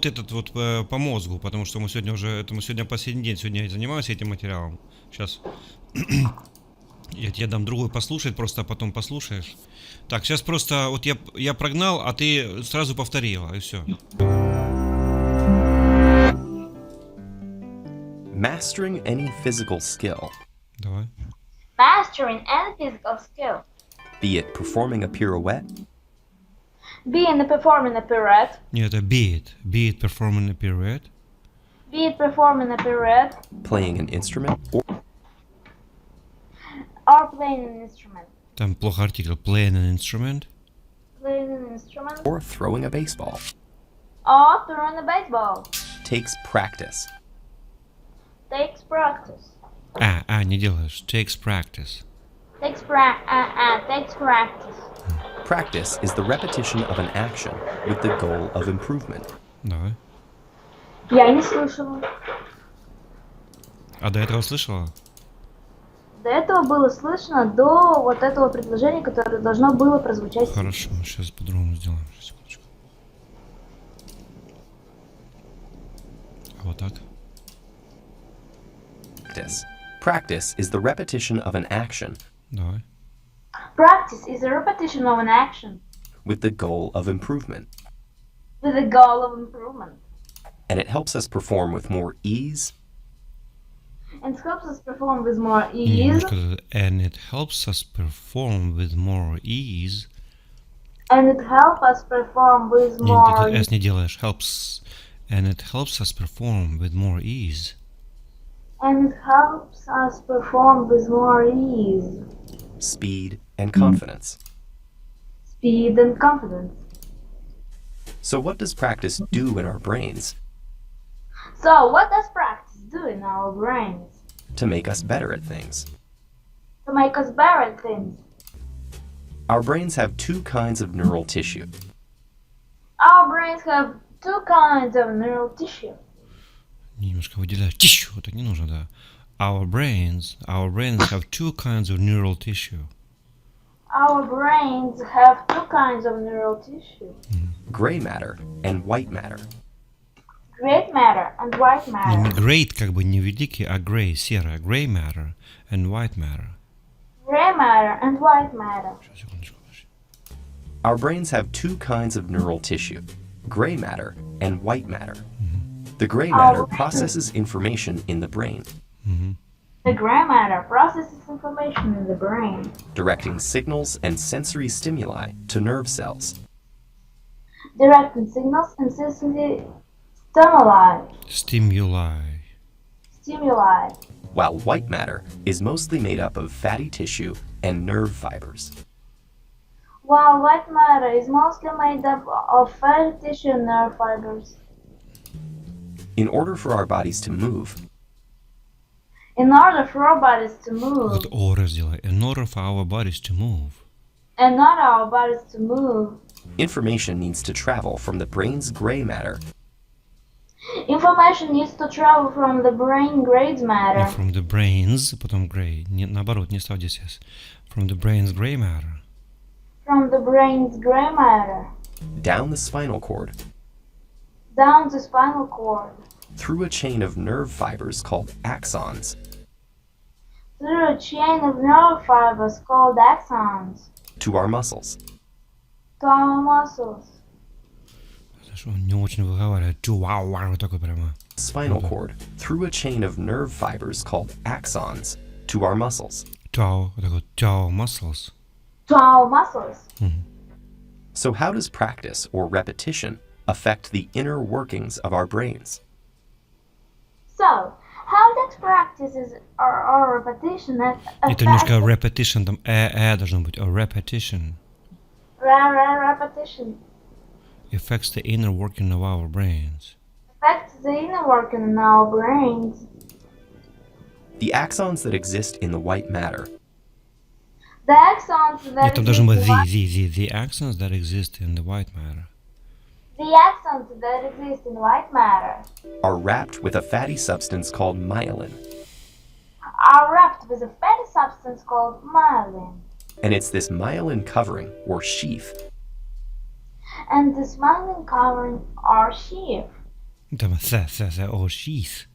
Вот этот вот по мозгу, потому что мы сегодня последний день, сегодня я занимаюсь этим материалом. Сейчас я тебе дам другой послушать, просто потом послушаешь. Так, сейчас просто вот я прогнал, а ты сразу повторила, и все. Mastering any physical skill. Давай. Mastering any physical skill. Be it performing a pirouette, Performing a pirouette. Нет, это be it performing a pirouette. Be it performing a pirouette playing an instrument, or playing an instrument. Там плохо артикль. Playing an instrument. Playing an instrument or throwing a baseball. or throwing a baseball. Takes practice. Takes practice. Не делаешь. Takes practice. Takes practice. Practice is the repetition of an action with the goal of improvement. Давай. Я не слышала. А до этого слышала? До этого было слышно до вот этого предложения, которое должно было прозвучать. Хорошо, сейчас по-другому сделаем. Секундочку. А вот так? Practice is the repetition of an action Давай. Practice is a repetition of an action with the goal of improvement, with the goal of improvement. and it helps us perform with more ease And helps us perform with more Не, ease. немножко. And it helps us perform with more ease. And it helps us perform with Не, more ты S не делаешь. Helps. And it helps us perform with more ease. And it helps us perform with more ease, speed, and confidence. speed, and confidence. So what does practice do in our brains So, what does practice do in our brains to make us better at things? to make us better at things? Our brains have two kinds of neural tissue. Our brains have two kinds of neural tissue. Немножко выделяешь. Тищу. Так не нужно, да. Our brains have two kinds of neural tissue. Our brains have two kinds of neural tissue. Gray matter and white matter. Gray matter and white Не matter. great, как бы не великий, а gray, серое. Gray matter and white matter. Gray matter and white matter. Сейчас, секундочку. Our brains have two kinds of neural tissue, gray matter and white matter. The gray matter processes information in the brain, The gray matter processes information in the brain, directing signals and sensory stimuli to nerve cells. directing signals and sensory stimuli, While white matter is mostly made up of fatty tissue and nerve fibers. while white matter is mostly made up of fatty tissue and nerve fibers. In order for our bodies to move, In order for our bodies to move, Вот order сделай. In order for our bodies to move. and not our bodies to move, information needs to travel from the brain's gray matter information needs to travel from the brain gray Не matter, from the brains, потом gray. Не, наоборот, не ставь здесь S. From the brain's gray matter. from the brain's gray matter, down the spinal cord down the spinal cord, through a chain of nerve fibers called axons through a chain of nerve fibers called axons, to our muscles. to our muscles. Что он не очень выговаривает. Чу-вау-вау, вот такой прямо. Spinal cord through a chain of nerve fibers called axons to our muscles. Тау, вот такой тау muscles. To our muscles. So how does practice or repetition affect the inner workings of our brains? So, how does practices or repetition Это немножко affect repetition, там должно быть. Repetition. repetition Affects the inner working of our brains. affects the inner working in our brains? The axons that exist in the white matter The axons that Нет, там должно быть exist the axons that exist in the white matter. the axons that exist in white matter are wrapped with a fatty substance called myelin, are wrapped with a fatty substance called myelin. and it's this myelin covering or sheath And this myelin covering or sheath Там о, sheath.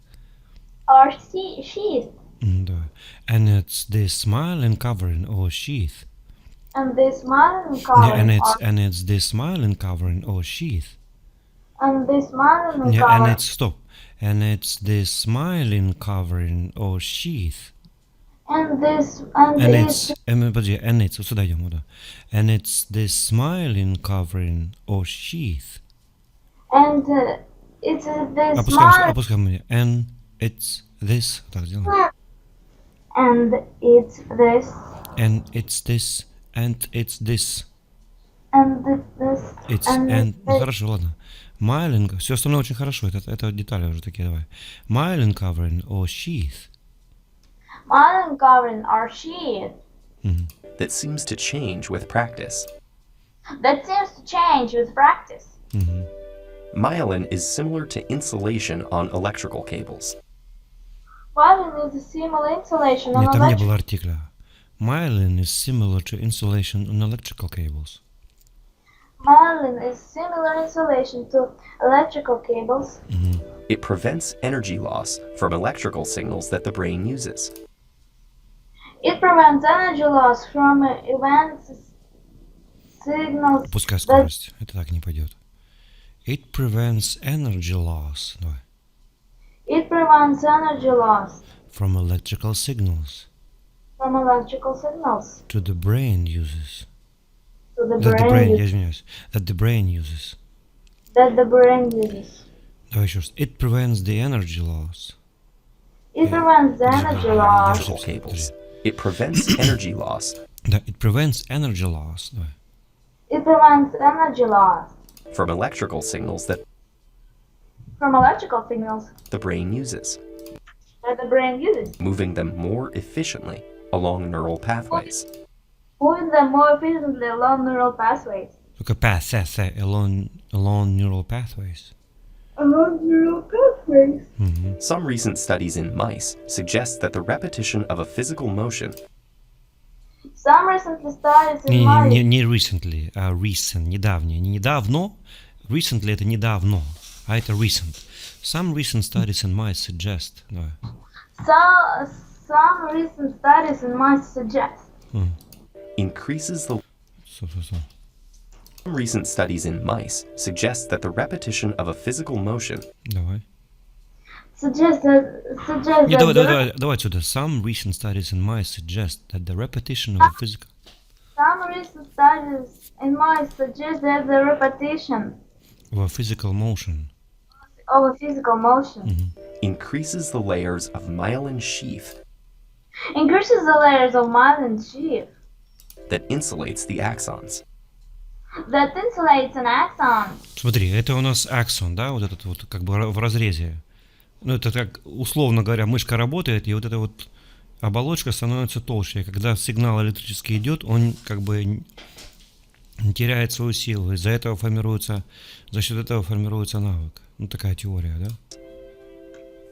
or sheath. Давай. And it's this smiling covering or sheath. And this smiling Не, covering and it's this smiling covering or sheath. and this smiling Не, and covering it's stop. And it's this smiling covering or sheath. and And it's it's, подожди, and it's, вот сюда идем, да. And it's this smiling covering or sheath. and it's this Опускаем, smile опускаем мне. And it's this. Так делаем. and it's this And it's this. And it's this. and this It's and and. Ну this. хорошо, ладно. Smiling. Все остальное очень хорошо. Это детали уже такие, давай. Smiling covering or sheath. Smiling covering or sheath that seems to change with practice. that seems to change with practice. Myelin is similar to insulation on electrical cables. Myelin is a similar insulation on Нет, там не electric. было артикля. Myelin is similar to insulation on electrical cables. Myelin is similar insulation to electrical cables. It prevents energy loss from electrical signals that the brain uses. It prevents energy loss from events signals Пускай that скорость. Это так не пойдет. It prevents energy loss. Давай. it prevents energy loss From electrical signals from electrical signals to the brain uses. to the That the brain brain, я извиняюсь. That the brain uses. that the brain uses. Давай еще раз. It prevents the energy loss. It prevents the energy loss. Electrical cables. It prevents energy loss Да, it prevents energy loss. Давай. It prevents energy loss from electrical signals that from electrical signals the brain uses, that the brain uses, moving them more efficiently along neural pathways. moving them more efficiently along neural pathways. Только along neural pathways. Along neural pathways. Some recent studies in mice suggest that the repetition of a physical motion Some recently studies in Не, mice. не recently, а recent, недавнее. Не недавно. Recently это недавно, а это recent. Some recent studies in mice suggest. Давай. Some recent studies in mice suggest increases the Some recent studies in mice suggest that the repetition of a physical motion Давай. suggest Не, that давай отсюда. Some recent studies in mice suggest that the repetition of a physical... some recent studies in mice suggest that the repetition of a physical motion of a physical motion increases the layers of myelin sheath increases the layers of myelin sheath that insulates the axons. that insulates an axon. Смотри, это у нас аксон, да, вот этот вот как бы в разрезе. Ну, это так, условно говоря, мышка работает, и вот эта вот оболочка становится толще. И когда сигнал электрический идет, он как бы теряет свою силу. За счет этого формируется навык. Ну, такая теория, да?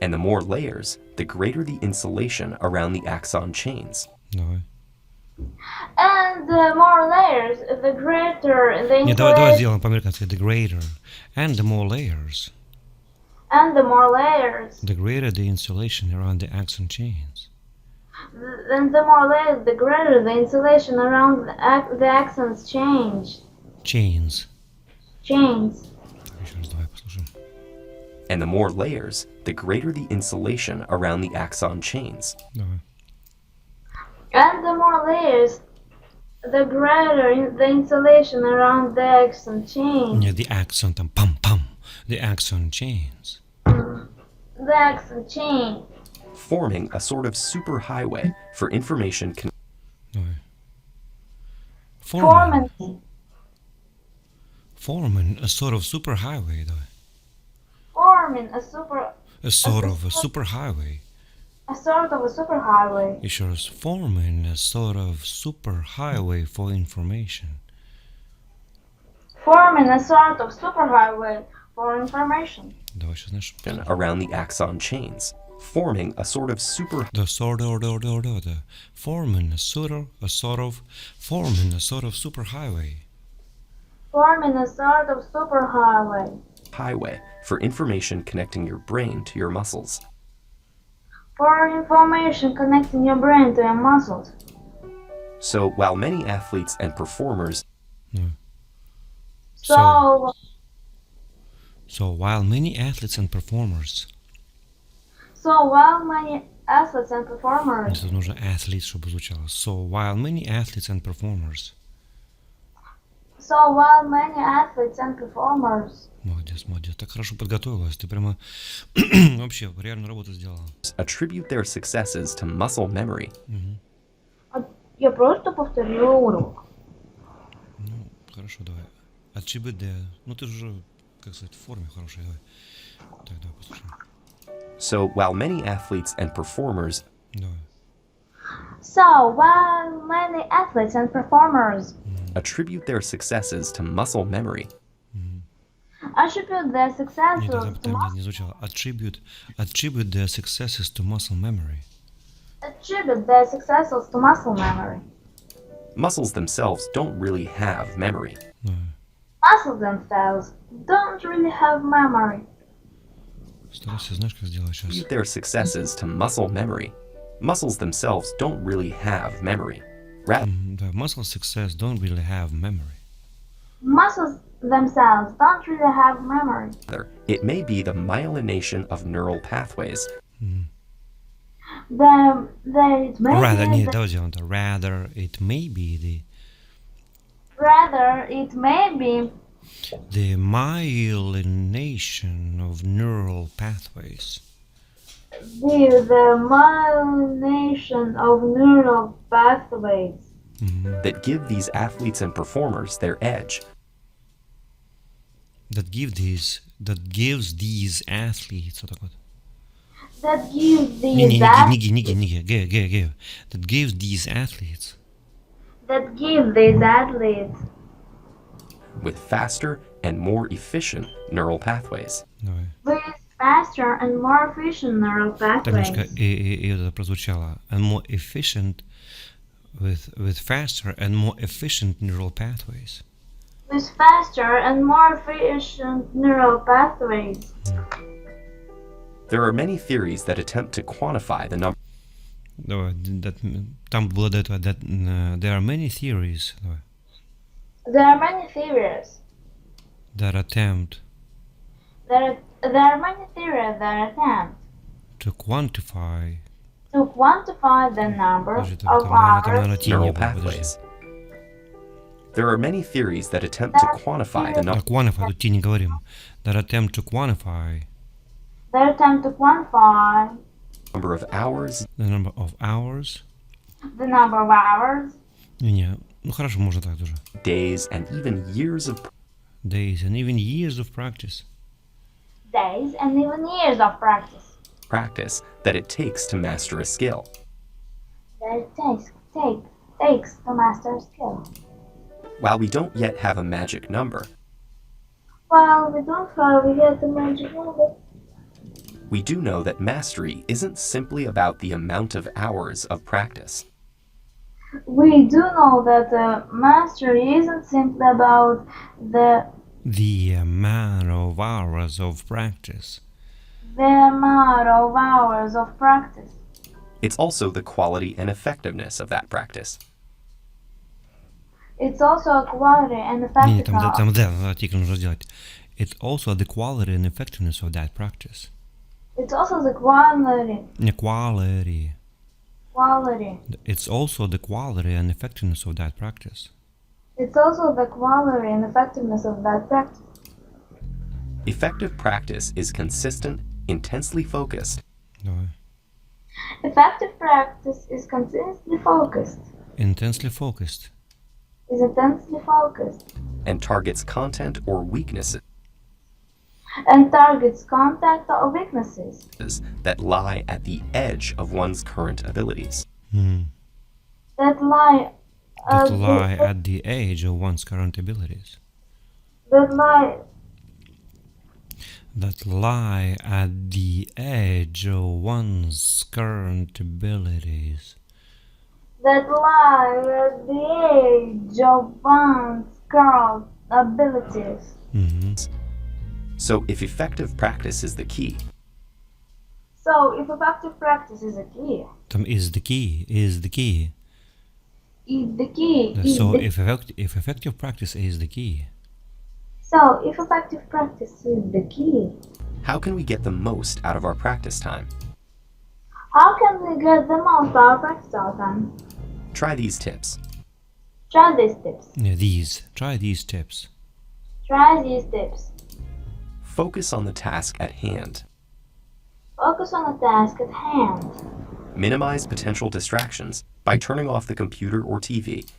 And the more layers, the greater the insulation around the axon chains. Давай. And the more layers, the greater the Не, давай insulation. сделаем по-американски. The greater. And the more layers. And the more layers, The greater the insulation around the axon chains. then the more layers, the greater the insulation around the axons Chains. chains. Еще раз давай послушаем. And the more layers, the greater the insulation around the axon chains. Давай. And the more layers, the greater the insulation around the axon chains. Не, the axon там пам-пам. The axon chains. The axon chain. Forming a sort of superhighway for information Давай. Forming Forming a sort of superhighway, давай. forming A sort of a superhighway. a sort of a superhighway. Еще раз. Forming a sort of superhighway for information. Forming a sort of superhighway for information. Давай сейчас знаешь. around the axon chains, forming a sort of The sort of, forming a sort of superhighway. Forming a sort of superhighway. highway for information connecting your brain to your muscles. For information connecting your brain to your muscles. So while many athletes and performers So, So while many athletes and performers. while many athletes and performers. Здесь нужно athletes, чтобы звучало. So while many athletes and performers. So while many athletes and performers Молодец, молодец. Так хорошо подготовилась. Ты прямо вообще реальную работу сделала. attribute their successes to muscle memory, Я просто повторила урок. Ну, хорошо, давай. Attribute the... Ну, ты же, как сказать, в форме хорошей. Давай. Так, давай послушаем. so while many athletes and performers Давай. So while many athletes and performers attribute their successes to muscle memory, attribute their Нет, successes там, to там не звучало. Attribute their successes to muscle memory. muscle memory. muscles themselves don't really have memory. Давай. Muscles themselves don't really have memory. Старайся, знаешь, как сделать сейчас. Attribute their successes to muscle memory. Muscles themselves don't really have memory. Да, muscle success don't really have memory. Muscles themselves don't really have memory. Rather, it may be the myelination of neural pathways It may Rather, be нет, давай сделаем это. Rather, it may be the myelination of neural pathways. the myelination of neural pathways that give these athletes and performers their edge. That gives these athletes. Вот так вот. that give Не, these give. That gives these athletes. With faster and more efficient neural pathways. Давай. with faster and more efficient neural Так немножко pathways. и это прозвучало. And more efficient with faster and more efficient neural pathways. With faster and more efficient neural pathways. There are many theories that attempt to quantify the number Давай. Там было до этого. There are many theories. Давай. There are many theories. That attempt There are many theories that attempt to quantify. to quantify the number Подожди, of там, hours. наверное, T не neural было, подожди. pathways. There are many theories that attempt to quantify the Да, number quantify, тут T не говорим. That attempt to quantify They attempt to quantify of hours the number of hours. the number of hours, Не, ну хорошо, можно так тоже. days, and even years of Days and even years of practice. days, and even years of practice practice that it takes to master a skill. that it takes to master a skill. While we don't yet have a magic number, Well, we don't have yet the magic number. we do know that mastery isn't simply about the amount of hours of practice. We do know that mastery isn't simply about The amount of hours of practice. the amount of hours of practice. It's also the quality and effectiveness of that practice. It's also a quality and Не, effectiveness. там артикль нужно сделать. It's also the quality and effectiveness of that practice. It's also the quality. Не quality. Quality. It's also the quality and effectiveness of that practice. It's also the quality and effectiveness of that practice. Effective practice is consistent, intensely focused, Давай. Effective practice is consistently focused. Intensely focused. Is intensely focused and targets content or weaknesses and targets contact or weaknesses that lie at the edge of one's current abilities. that lie That lie at the edge of one's current abilities. that lie That lie at the edge of one's current abilities. that lie at the edge of one's current abilities. So if effective practice is the key, So, if effective practice is a key, Там is the key, is the key. is the key, Да, is So the if effective practice is the key. So, if effective practice is the key, how can we get the most out of our practice time? how can we get the most out of practice time? Try these tips. Try these tips. Try these tips. Try these tips. Focus on the task at hand. Focus on the task at hand. Minimize potential distractions by turning off the computer or TV.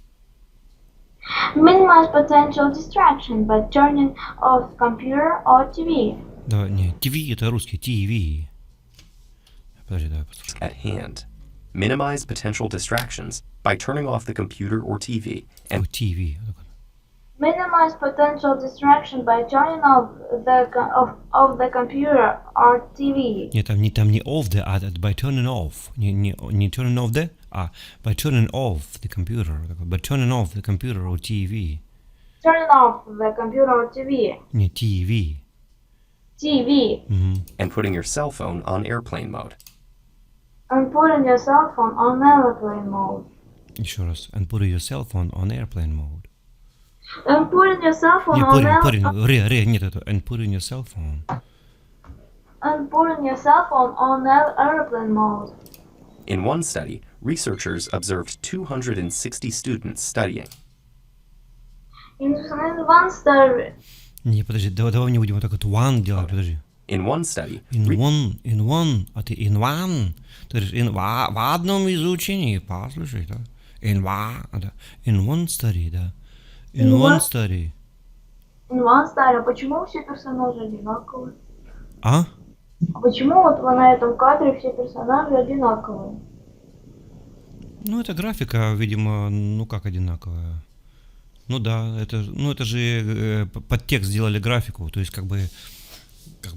Minimize potential distraction by turning off computer or TV. Да, не, TV это русский, TV. Подожди, давай послушай. At hand. Minimize potential distractions by turning off the computer or TV and TV. Minimize potential distraction by turning off the computer or TV. Нет, там не off the, а by turning off. Не turning off the, а by turning off the computer. By turning off the computer or TV. Turning off the computer or TV. Не TV. TV. and putting your cell phone on airplane mode. And putting your cell phone on airplane mode. Еще раз. And putting your cell phone on airplane mode. And putting your cell phone Не, on нет, это and putting your cell phone. And putting your cell phone on airplane mode. In one study, researchers observed 260 students studying. In one study, Не, подожди, давай не будем вот так вот one делать, подожди. In one study, In one, а ты in one. Ты говоришь, в одном изучении, послушай, да. In one study, да. In one study. In one study. А почему все персонажи одинаковые? А? А почему вот на этом кадре все персонажи одинаковые? Ну, это графика, видимо, ну как одинаковая. Ну да, это же подтекст сделали графику, то есть как бы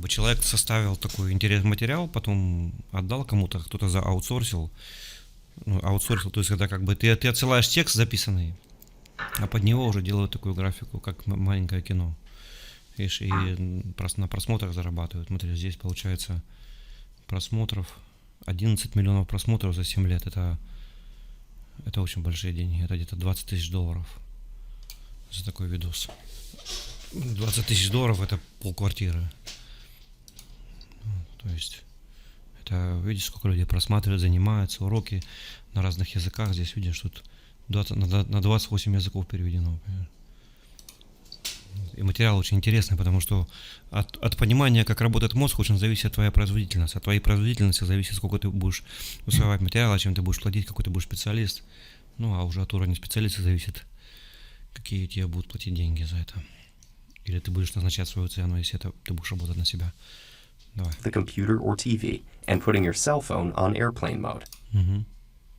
человек составил такой интересный материал, потом отдал кому-то, кто-то аутсорсил. Ну, аутсорсил, то есть когда как бы ты отсылаешь текст записанный, а под него уже делают такую графику, как маленькое кино. Видишь, и на просмотрах зарабатывают. Смотри, здесь получается просмотров 11 миллионов просмотров за 7 лет. Это очень большие деньги. Это где-то $20 тысяч за такой видос. $20 тысяч это полквартиры. То есть это, видишь, сколько людей просматривают, занимаются, уроки на разных языках. Здесь видишь, тут на 28 языков переведено. И материал очень интересный, потому что от понимания, как работает мозг, очень зависит твоя производительность. От твоей производительности зависит, сколько ты будешь усваивать материала, чем ты будешь платить, какой ты будешь специалист. Ну, а уже от уровня специалиста зависит, какие тебе будут платить деньги за это. Или ты будешь назначать свою цену, если ты будешь работать на себя. Давай. The computer or TV and putting your cell phone on airplane mode.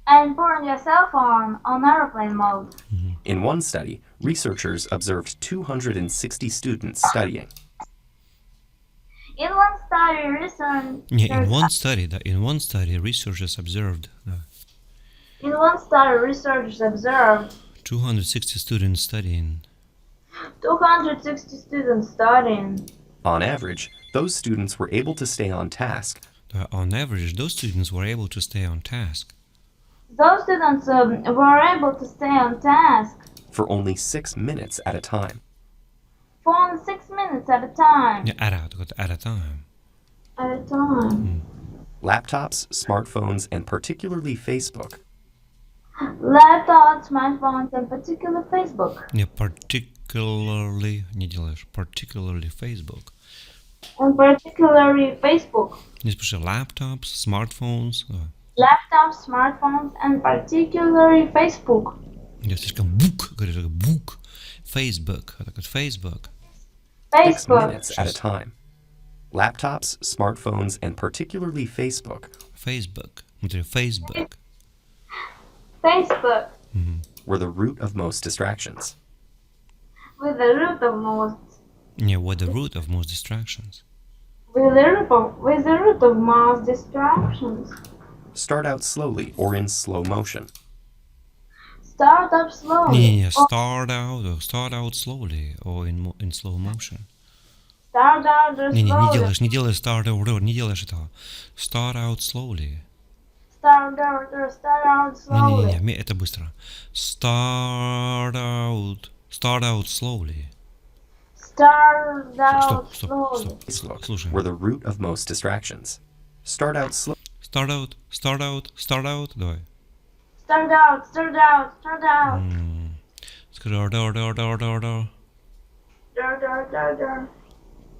And putting your cell phone on airplane mode. In one study, researchers observed 260 students studying. In one study, researchers. Не, in one study, researchers observed. Да. In one study, researchers observed 260 students studying. 260 students studying. On average, those students were able to stay on task. On average, those students were able to stay on task. Those students were able to stay on task For only 6 minutes at a time. for only 6 minutes at a time. Yeah, at a time. At a time. Laptops, smartphones, and particularly Facebook Laptops, smartphones, and particularly Facebook. Не particularly, не делаешь, particularly Facebook. And particularly Facebook. Не спеши, laptops, smartphones. Laptops, smartphones, and particularly Facebook. Я слишком book, говоришь, book. Facebook, а так вот Facebook. 6 Facebook. minutes at a time. Laptops, smartphones, and particularly Facebook Facebook. Смотри, Facebook. Facebook. were the root of most distractions. With the root of most. Не, what the root of most distractions. With the root of most distractions. Start out slowly or in slow motion. Start up slowly. Не, start out slowly or in slow motion. Start out Не slowly. не делаешь start over, не делаешь этого. Start out slowly. Start out slowly. Не, это быстро. Start out slowly. Start Стоп, out стоп, slowly. стоп. Facebook Слушай. were the root of most distractions. Start out slow. Start out. Давай. Start out. Скажи order. Dar.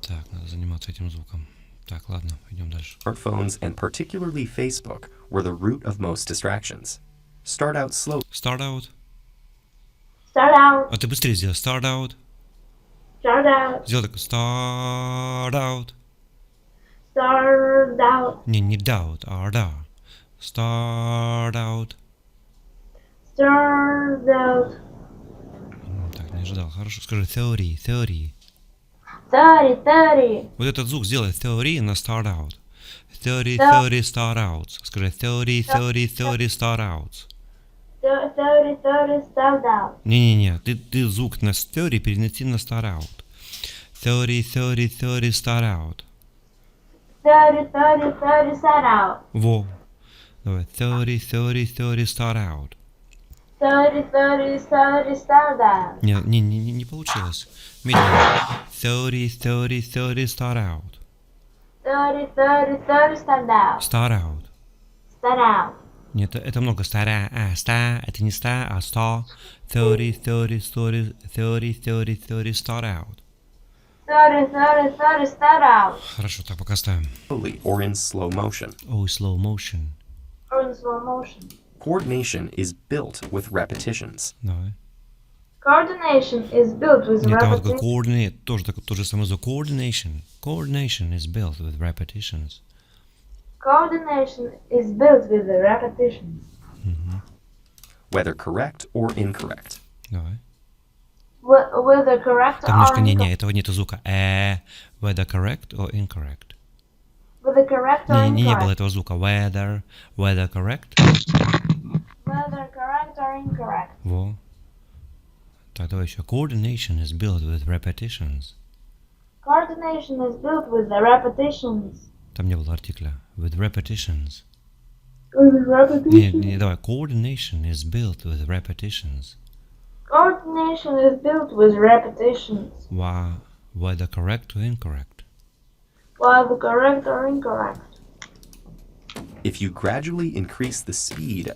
Так, надо заниматься этим звуком. Так, ладно, идем дальше. Smartphones and particularly Facebook were the root of most distractions. Start out slow. Start out. Start out. А ты быстрее сделай. Start out. Сделай так. Start out. Start out. Не doubt, а да. Start out. Start out. Так, не ожидал. Хорошо, скажи theory. 30. Вот этот звук сделай. Theory на start out. Theory start out. Скажи theory start out. 30 start out. Не, ты звук на theory перенеси на start out. Theory start out. 30 start out. Во. Давай. Theory start out. 30 start out. Не получилось. Медленно. Theory start out. 30 start out. Start out. Start out. Нет, это много. Это не ста, а ста. Theory start out. 30 start out. Хорошо, так пока ставим. Slowly or in slow motion. Oh, slow motion. Or in slow motion. Coordination is built with repetitions. Давай. Coordination is built with Нет, там вот repetition. coordinate, тоже то же самое звук. Coordination. Coordination is built with repetitions. Coordination is built with the repetitions. Whether correct or incorrect. Давай. With the correct Там немножко or не, этого нету звука. Whether correct or incorrect. with the correct or Не было incorrect. этого звука. Whether correct. Whether correct or incorrect. Во. Так, давай еще. Coordination is built with repetitions. Coordination is built with the repetitions. Там не было артикля. With repetitions. With repetitions. Не, давай. Coordination is built with repetitions. Coordination is built with repetitions. Whether correct or incorrect. Whether correct or incorrect. If you gradually increase the speed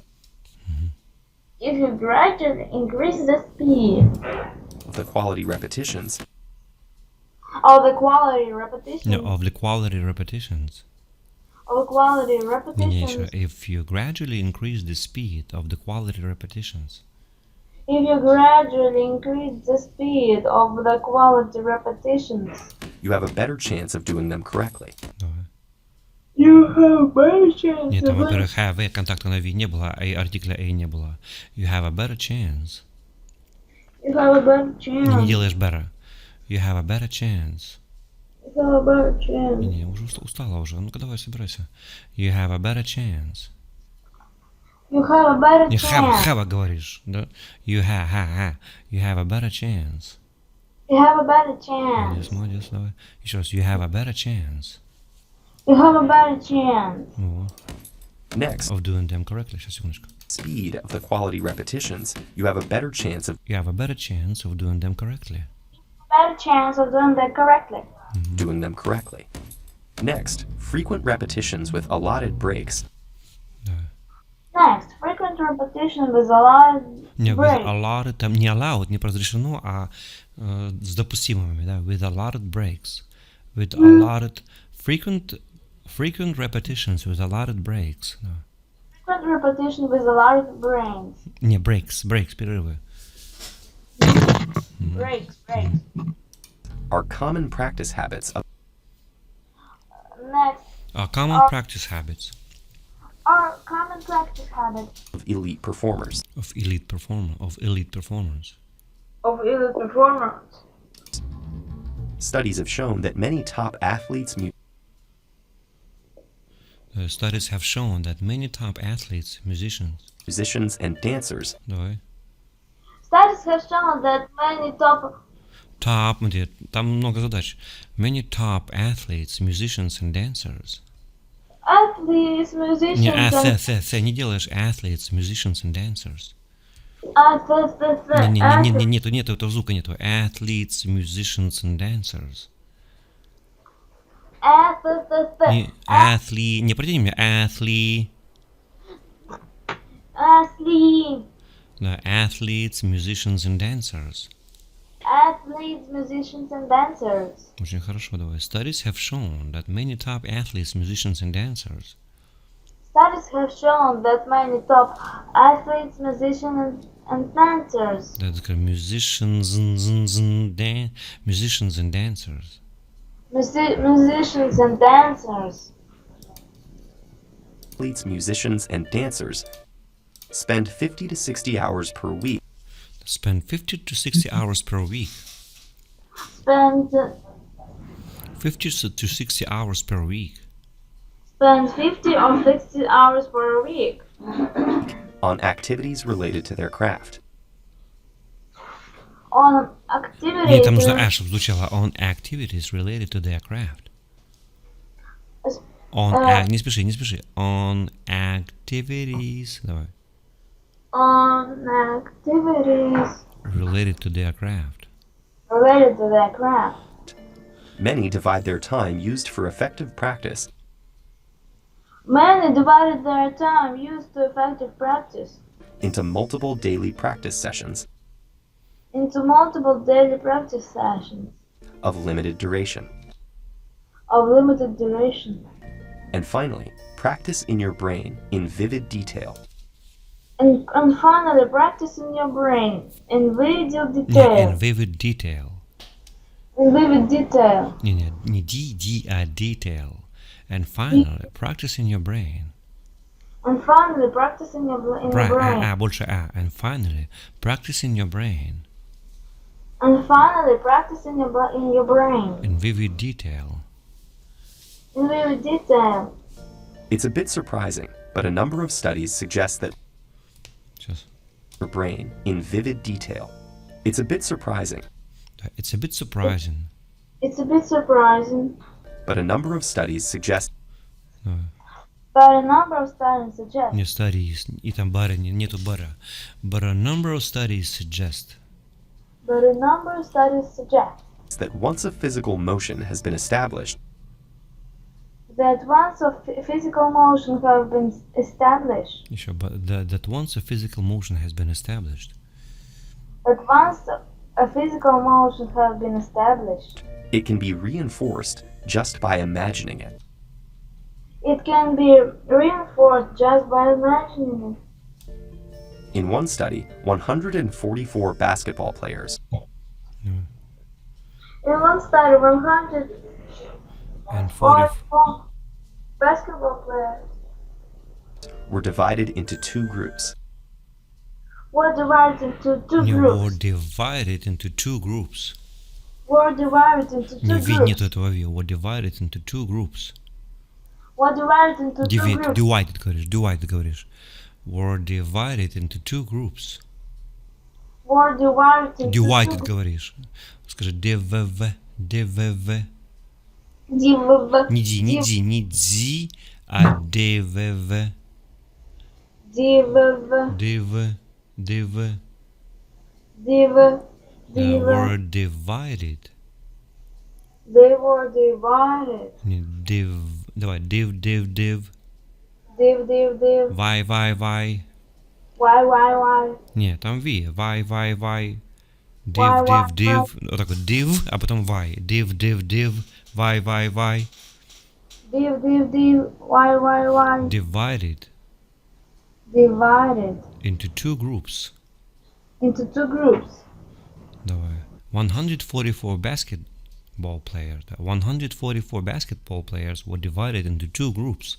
If you gradually increase the speed of the quality repetitions, of the quality repetitions, No, of the quality repetitions. of quality Не, еще. repetitions, If you gradually increase the speed of the quality repetitions. if you gradually increase the speed of the quality repetitions, you have a better chance of doing them correctly. Давай. you have better chance Нет, там, of во-первых, have, контакта на V не было, а и артикля A не было. You have a better chance. you have a better Не chance. делаешь better. You have a better chance. You have a better chance. Не, уже устала уже. Ну-ка давай, собирайся. You have a better chance. You have a better Не, chance. have говоришь, да? You have a better chance. You have a better chance. Молодец, давай. Еще раз. You have a better chance. You have a better chance. О, Next, of doing them correctly. Сейчас, секундочку. speed of the quality repetitions, you have a better chance of You have a better chance of doing them correctly. Better chance of doing that correctly. doing them correctly. Next, frequent repetitions with allotted breaks Давай. Next, frequent repetition with a lot Не, with break. allowed, там не allowed, не разрешено, а с допустимыми, да? With allotted breaks. With allotted, frequent repetitions with allotted breaks. Да. Frequent repetition with a lot of brains. Не, breaks, перерывы. Breaks. are common practice habits of Next, Common practice habits are common practice habits elite performers. of elite performers. of elite performers. Studies have shown that many top athletes, Studies have shown that many top athletes, musicians, and dancers давай, Studies have shown that many top Там много задач. Many top athletes, musicians and dancers. Athletes, musicians, Не, and не делаешь athletes, musicians and dancers. Нету этого звука, нету. Athletes, musicians and dancers. Не протяни меня, athlete. Да, athletes, musicians and dancers. Athletes, musicians, and dancers. Очень хорошо, давай. Studies have shown that many top athletes, musicians and dancers. Studies have shown that many top athletes, musicians, and dancers. Да, так, musicians and dancers. Musicians and dancers. Athletes, musicians, and dancers spend 50 to 60 hours per week. Spend 50 to 60 hours per week. Spend 50 to 60 hours per week. 50 or 60 hours per week On activities related to their craft. on Нет, там activities. нужно чтобы звучало on activities related to their craft. Не спеши. On activities. Давай. On activities Related to their craft. related to their craft. Many divide their time used for effective practice Many divided their time used to effective practice into multiple daily practice sessions into multiple daily practice sessions of limited duration. of limited duration. And finally, practice in your brain in vivid detail. And finally, practice in your brain in video Не, detail. in vivid detail. In vivid detail. Не D, а detail. And finally, practice in your brain. And finally, practice in your brain. Больше А. And finally, practice in your brain. And finally, practice in your brain. In vivid detail. In vivid detail. It's a bit surprising, but a number of studies suggest that Сейчас. your brain in vivid detail. It's a bit surprising, It's a bit surprising. It's a bit surprising, but a number of studies suggest but a number of studies suggest Не studies. И там бара, нету бара. But a number of studies suggest. that once a physical motion has been established, that once a physical motion have been established, Еще, that once a physical motion has been established, it can be reinforced just by imagining it. it can be reinforced just by imagining it. In one study, 144 basketball players In one study, 100 and 40. basketball players were divided into two groups. were divided into two Не, groups. were divided into two groups. Were divided into two Не, groups. нету этого ви. Were divided into two groups. Were divided into two groups. Divided говоришь. Were divided into two groups. Were divided into Divided two говоришь. Скажи DVV. groups. Не дзи, а DVV. Were divided. They were divided. Не, давай, div. Why. Why. Не, там V. Why. Why. Div. Вот так вот, div, а потом why. Div. Why. Why. Divided Divided into two groups. into two groups. Давай. 144 basketball players. 144 basketball players were divided into two groups.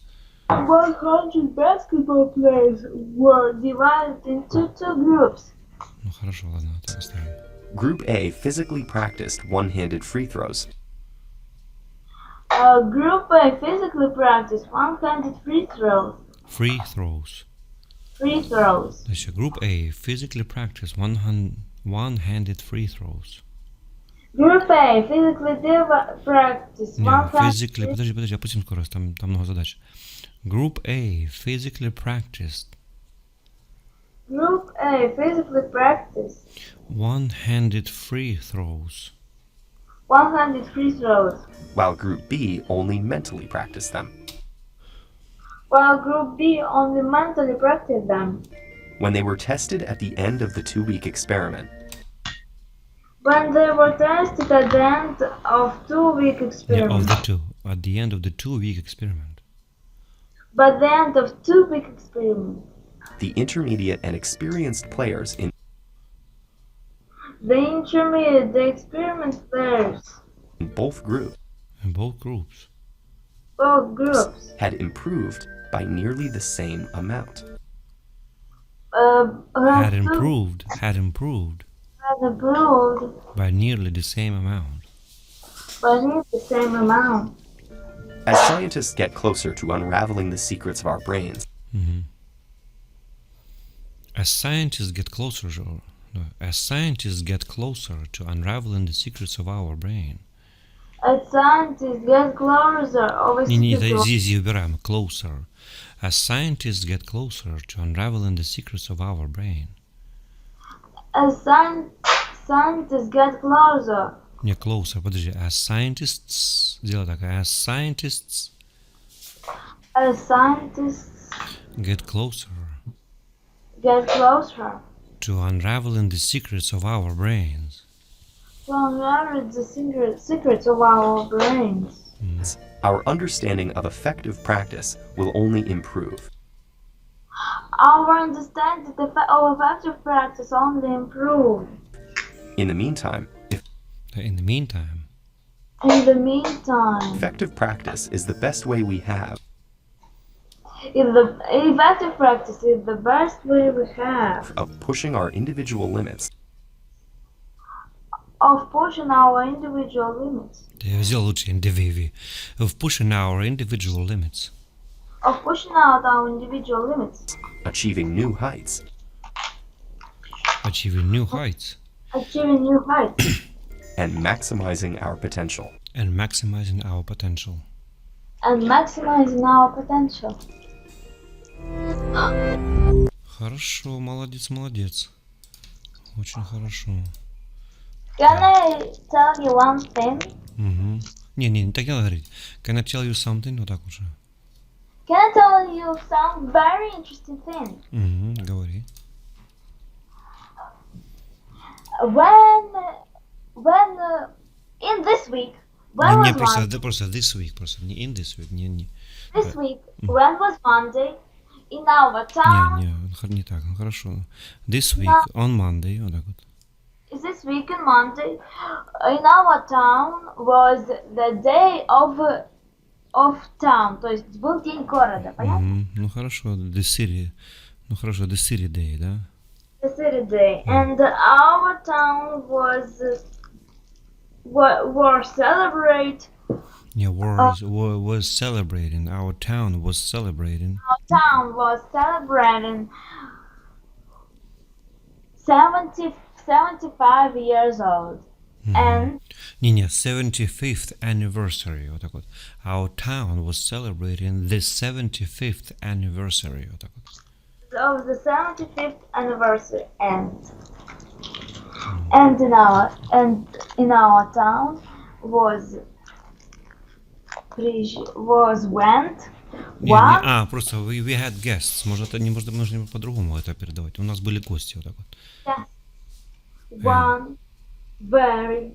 100 basketball players were divided into two groups. Ну хорошо, ладно, так оставим. Group A physically practiced one-handed free throws. Group A physically practiced one-handed free throws. Free throws. Free throws. Значит, Group A physically practiced one-handed free throws. Group A, physically practice. Не, 100. physically, подожди, опустим скорость, там много задач. Group A, physically practiced. Group A, physically practice. One-handed free throws. 100 free throws. while Group B only mentally practiced them. While Group B only mentally practiced them. When they were tested at the end of the 2-week experiment, When they were tested at the end of 2-week Yeah, experiment. of the two. At the end of the 2-week experiment. By the end of 2-week experiment. the intermediate and experienced players in The intermediate, the experiment players, both groups In both groups. both groups, had improved by nearly the same amount. Had improved had improved by nearly the same amount. by nearly the same amount. As scientists get closer to unraveling the secrets of our brains, As scientists get closer, as scientists get closer to unraveling the secrets of our brain. As scientists get closer over Не, это secrets здесь убираем. Closer. As scientists get closer to unraveling the secrets of our brain. as scientists get closer. Не, closer, подожди. As scientists, дело так. As scientists As scientists get closer get closer to unraveling the secrets of our brains. to unravel the secrets of our brains. our understanding of effective practice will only improve. Our understanding of effective practice only improve. In the meantime, In the meantime, In the meantime, effective practice is the best way we have effective practice is the best way we have of pushing our individual limits of pushing our individual limits. я взял лучше individual, of pushing our individual limits. Of pushing out our individual limits. achieving new heights. Achieving new heights. Achieving new heights. And maximizing our potential. And maximizing our potential. And maximizing our potential. Хорошо, молодец. Очень хорошо. Can I tell you one thing? Угу. Не так надо говорить. Can I tell you something? Вот так уже. Can I tell you some very interesting thing? Угу, говори. When in this week, when Не, was просто this week, просто не in this week, не. this week, when was Monday in our town? Не так, хорошо. This week, on Monday, вот так вот. Is this week on Monday in our town was the day of town, то есть был день города, понятно? Ну хорошо, the city. Ну хорошо, the city day, да? The city day, and our town was celebrate. Yeah, was celebrating. Our town was celebrating. Our town was celebrating 75 years old, and Не, 75th anniversary. Вот так вот. Our town was celebrating the 75th anniversary. Вот так вот. of the 75th anniversary, and in our town was went one. Просто we had guests. Может, нужно по-другому это передавать. У нас были гости, вот так вот. Yes, one very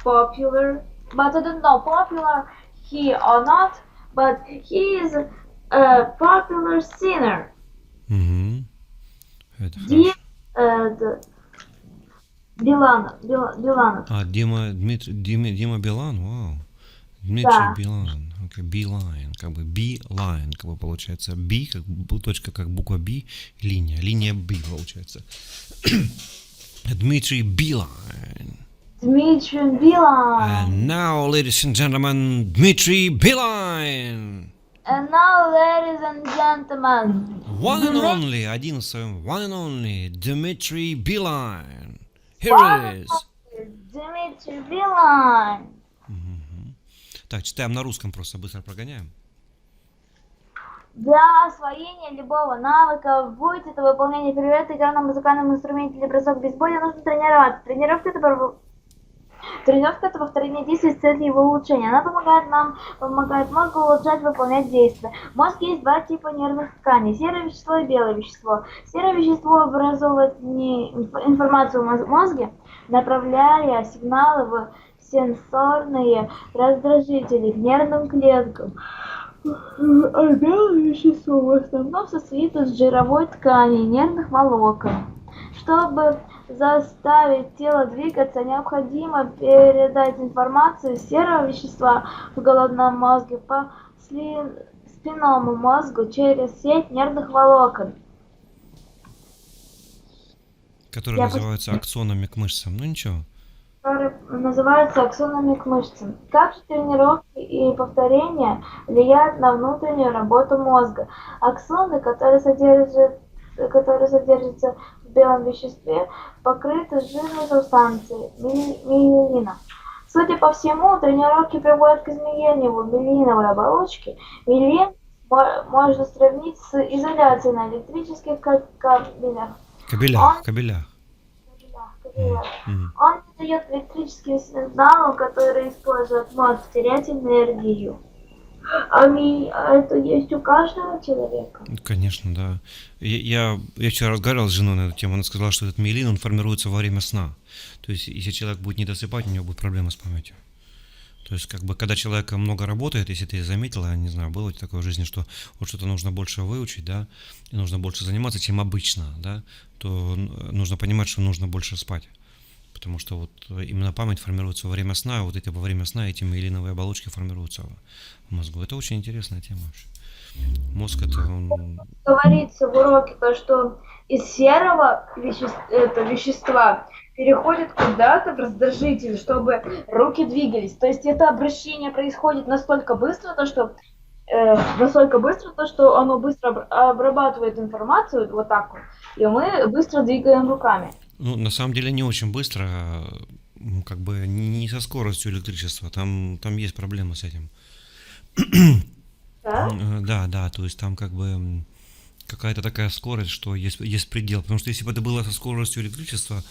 popular, but I don't know popular he or not, but he is a popular singer. Угу. Это хорошо. Биланов. Дима Билан, вау. Дмитрий Да. Билан. Окей, Билайн, как бы B-line, как бы получается. B, как точка, как буква B, линия B получается. Дмитрий Билайн. Дмитрий Билан. And now, ladies and gentlemen, Dmitry Билайн. And now, ladies and gentlemen, One and only, один в своем, one and only, Dmitry Билайн. Here it is. Дмитрий Билан. Так, читаем на русском просто, быстро прогоняем. Для освоения любого навыка, будь это выполнение пируэта, игра на музыкальном инструменте или бросок в бейсболе, нужно тренироваться. Тренировка это повторение действий с целью его улучшения. Она помогает мозгу улучшать, выполнять действия. В мозге есть два типа нервных тканей: серое вещество и белое вещество. Серое вещество образует информацию в мозге, направляя сигналы в сенсорные раздражители к нервным клеткам. А белое вещество в основном состоит из жировой ткани и нервных волокон. Чтобы заставить тело двигаться, необходимо передать информацию серого вещества в головном мозге по спинному мозгу через сеть нервных волокон, Которые называются аксонами к мышцам. Ну ничего. которые называются аксонами к мышцам. Также тренировки и повторения влияют на внутреннюю работу мозга. Аксоны, которые содержатся в белом веществе, покрыты жирной субстанцией миелина. Судя по всему, тренировки приводят к изменению миелиновой оболочки. Миелин можно сравнить с изоляцией на электрических кабелях. Кабелях. Он не дает электрическим сигналам, которые используют мозг, терять энергию. Это есть у каждого человека. Конечно, да. Я вчера разговаривал с женой на эту тему, она сказала, что этот миелин, он формируется во время сна. То есть, если человек будет не досыпать, у него будут проблемы с памятью. То есть, как бы, когда человек много работает, если ты заметила, не знаю, было у тебя такое в жизни, что вот что-то нужно больше выучить, да, и нужно больше заниматься, чем обычно, да, то нужно понимать, что нужно больше спать. Потому что вот именно память формируется во время сна, вот во время сна эти миелиновые оболочки формируются в мозгу. Это очень интересная тема вообще. Мозг это Говорится в уроке то, что из серого вещества переходит куда-то в раздражитель, чтобы руки двигались. То есть это обращение происходит настолько быстро, то что оно быстро обрабатывает информацию вот так вот, и мы быстро двигаем руками. Ну, на самом деле не очень быстро, как бы не со скоростью электричества, там есть проблемы с этим. Да? Да, то есть там как бы какая-то такая скорость, что есть предел. Потому что если бы это было со скоростью электричества,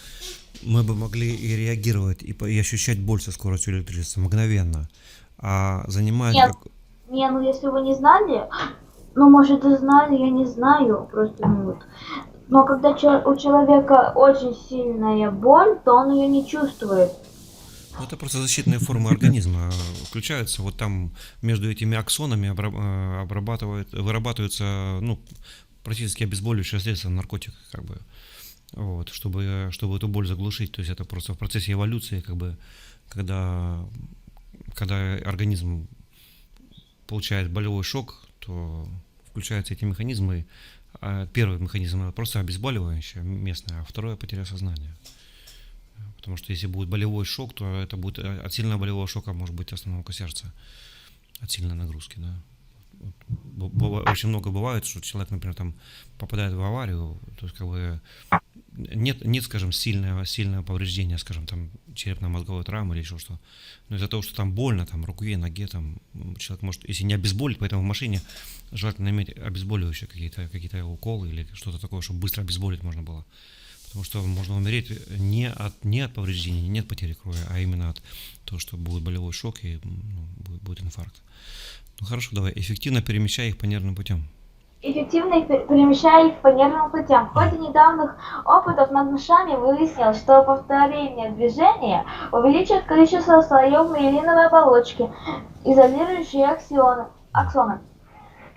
мы бы могли и реагировать, и ощущать боль со скоростью электричества мгновенно. А занимает Нет, ну если вы не знали, может и знали, я не знаю, просто вот. Но когда у человека очень сильная боль, то он ее не чувствует. Это просто защитные формы организма включаются. Вот там между этими аксонами вырабатываются, практически обезболивающее средство, наркотик, как бы, вот, чтобы эту боль заглушить. То есть это просто в процессе эволюции, как бы, когда организм получает болевой шок, то включаются эти механизмы. Первый механизм это просто обезболивающее местное, а второе потеря сознания. Потому что если будет болевой шок, то это будет от сильного болевого шока может быть остановка сердца, от сильной нагрузки, да. Очень много бывает, что человек, например, там попадает в аварию, то есть как бы нет, скажем, сильного повреждения, скажем, там черепно-мозговой травмы или еще что. Но из-за того, что там больно, там руке, ноге, там человек может, если не обезболить, поэтому в машине желательно иметь обезболивающие какие-то уколы или что-то такое, чтобы быстро обезболить можно было. Потому что можно умереть не от повреждений, не от потери крови, а именно от того, что будет болевой шок и будет инфаркт. Ну хорошо, давай, эффективно перемещай их по нервным путям. Эффективно перемещая их по нервным путям. В ходе недавних опытов над мышами выяснилось, что повторение движения увеличивает количество слоев миелиновой оболочки, изолирующие аксоны.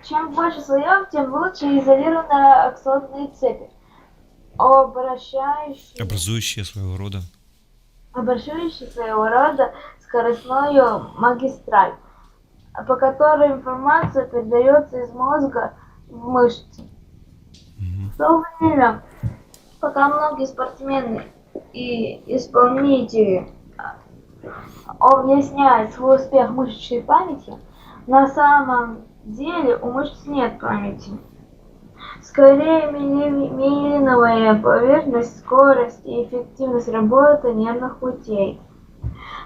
Чем больше слоев, тем лучше изолированы аксонные цепи, образующие своего рода скоростную магистраль, по которой информация передается из мозга в мышцы. В то время, пока многие спортсмены и исполнители объясняют свой успех мышечной памяти, на самом деле у мышц нет памяти. Скорее, миелиновая поверхность, скорость и эффективность работы нервных путей.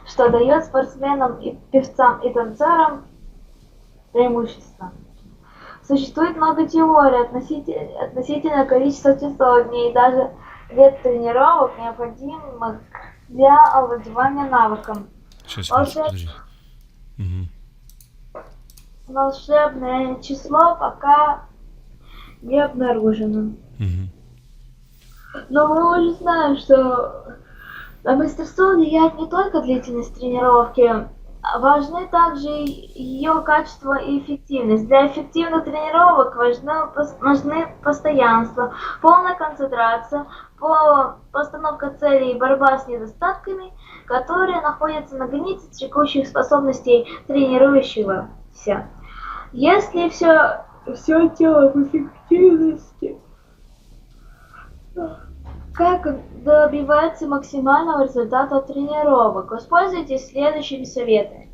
что дает спортсменам, и певцам и танцорам преимущество. Существует много теорий относительно количества часов дней и даже лет тренировок, необходимых для овладевания навыком. Сейчас, Волшеб- подожди. Мгм. Волшебное число пока не обнаружено. Мгм. Но мы уже знаем, что на мастерство влияет не только длительность тренировки, а важны также ее качество и эффективность. Для эффективных тренировок важны постоянство, полная концентрация, постановка целей и борьба с недостатками, которые находятся на границе текущих способностей тренирующегося. Если все дело в эффективности, как добиваться максимального результата от тренировок? Воспользуйтесь следующими советами.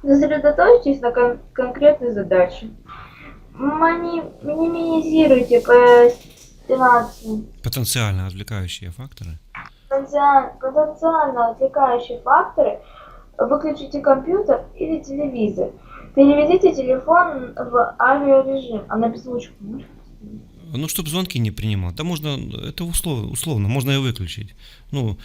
Сосредоточьтесь на конкретной задаче. Минимизируйте Потенциально отвлекающие факторы. потенциально отвлекающие факторы. Выключите компьютер или телевизор. Переведите телефон в авиарежим. А на беззвучку можно? Ну, чтобы звонки не принимал. Да можно, это условно, можно и выключить. Ну,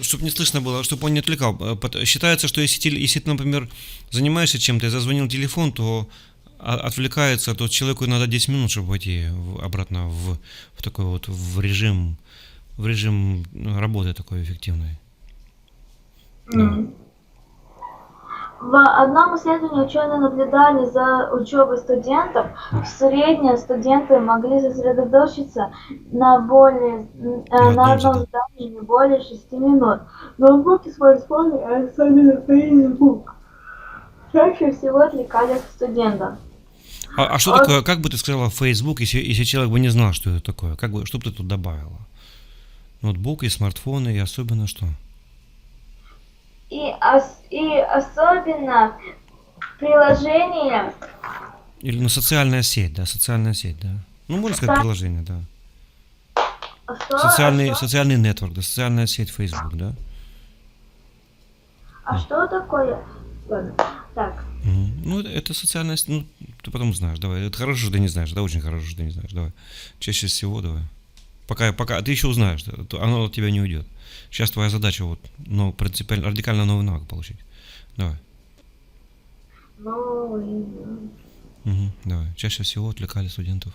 чтобы не слышно было, чтобы он не отвлекал. Считается, что если ты, например, занимаешься чем-то и зазвонил телефон, то отвлекается, то человеку надо 10 минут, чтобы войти обратно в такой вот в режим работы такой эффективной. Да. В одном исследовании ученые наблюдали за учебой студентов. В среднем студенты могли сосредоточиться на одном задании не более 6 минут. Ноутбуки, смартфоны, особенно Facebook, чаще всего отвлекали студентов. А что такое, как бы ты сказала, Facebook, если человек бы не знал, что это такое? Что бы ты тут добавила? Ноутбук и смартфоны, и особенно что? И особенно приложения. Или социальная сеть, да. Ну, можно сказать приложение, да. Социальный нетворк, да, социальная сеть Facebook, да. А что такое? Так. Ну, это социальная сеть, ну, ты потом знаешь, давай. Это хорошо, что ты не знаешь, да, очень хорошо, что ты не знаешь, давай. Чаще всего, давай. Пока ты еще узнаешь, то оно от тебя не уйдет. Сейчас твоя задача вот, принципиально, радикально новый навык получить. Давай. Давай. Чаще всего отвлекали студентов.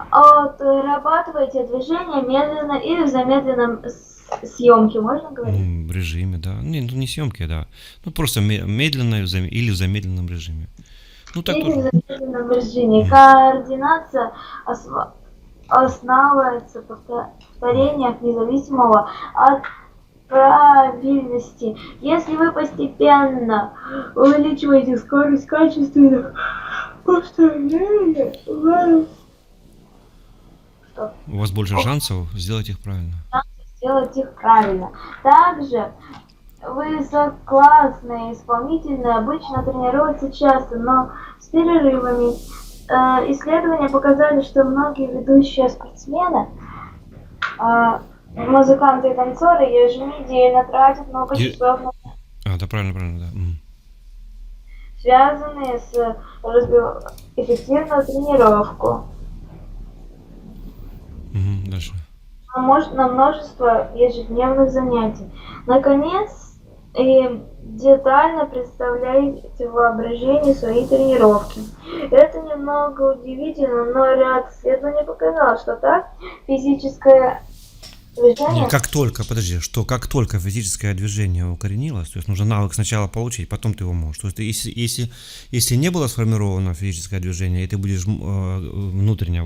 Отрабатывайте движение медленно или в замедленном съемке, можно говорить? В режиме, да. Не съемки, да. Ну, просто медленно или в замедленном режиме. Ну, так Или тоже. в замедленном режиме. Координация основывается на повторениях независимого от правильности. Если вы постепенно увеличиваете скорость качественных повторений, У вас больше шансов сделать их правильно. сделать их правильно. Также высококлассные исполнители обычно тренируются часто, но с перерывами. Исследования показали, что многие ведущие спортсмены, музыканты и танцоры еженедельно тратят много часов на Да, правильно, да. связанные с эффективную тренировку. Дальше. На множество ежедневных занятий. Наконец, детально представляйте в воображении свои тренировки. Это немного удивительно, но ряд исследований показал, что так физическое движение... Как только физическое движение укоренилось, то есть нужно навык сначала получить, потом ты его можешь. То есть если не было сформировано физическое движение, и ты будешь внутренне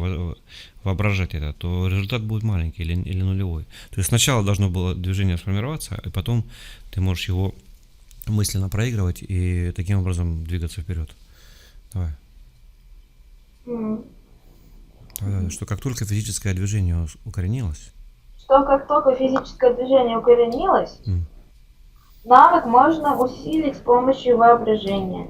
воображать это, то результат будет маленький или нулевой. То есть сначала должно было движение сформироваться, и потом ты можешь его мысленно проигрывать и таким образом двигаться вперед. Давай. Что как только физическое движение укоренилось, навык можно усилить с помощью воображения.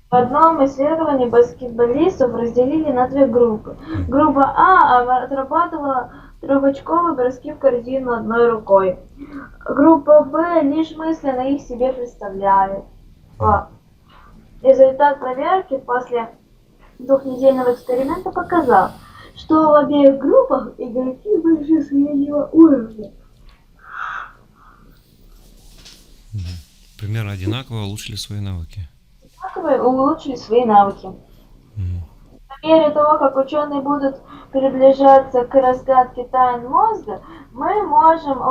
В одном исследовании баскетболистов разделили на две группы. Группа А отрабатывала трехочковые броски в корзину одной рукой. Группа Б лишь мысленно их себе представляет. Результат проверки после двухнедельного эксперимента показал, что в обеих группах игроки выше среднего уровня. Примерно одинаково улучшили свои навыки. Одинаково улучшили свои навыки. По мере того, как ученые будут приближаться к разгадке тайн мозга, мы можем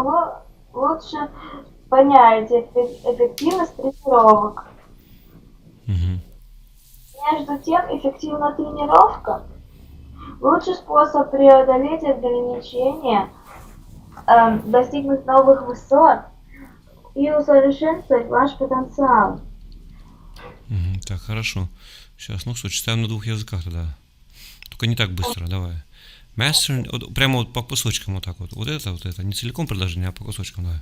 лучше понять эффективность тренировок. Между тем, эффективная тренировка – лучший способ преодолеть ограничения, достигнуть новых высот и усовершенствовать ваш потенциал. Так, хорошо. Сейчас, ну что, читаем на 2 языках тогда. Только не так быстро, давай. Mastering, вот, прямо вот по кусочкам вот так вот. Вот это. Не целиком предложение, а по кусочкам, давай.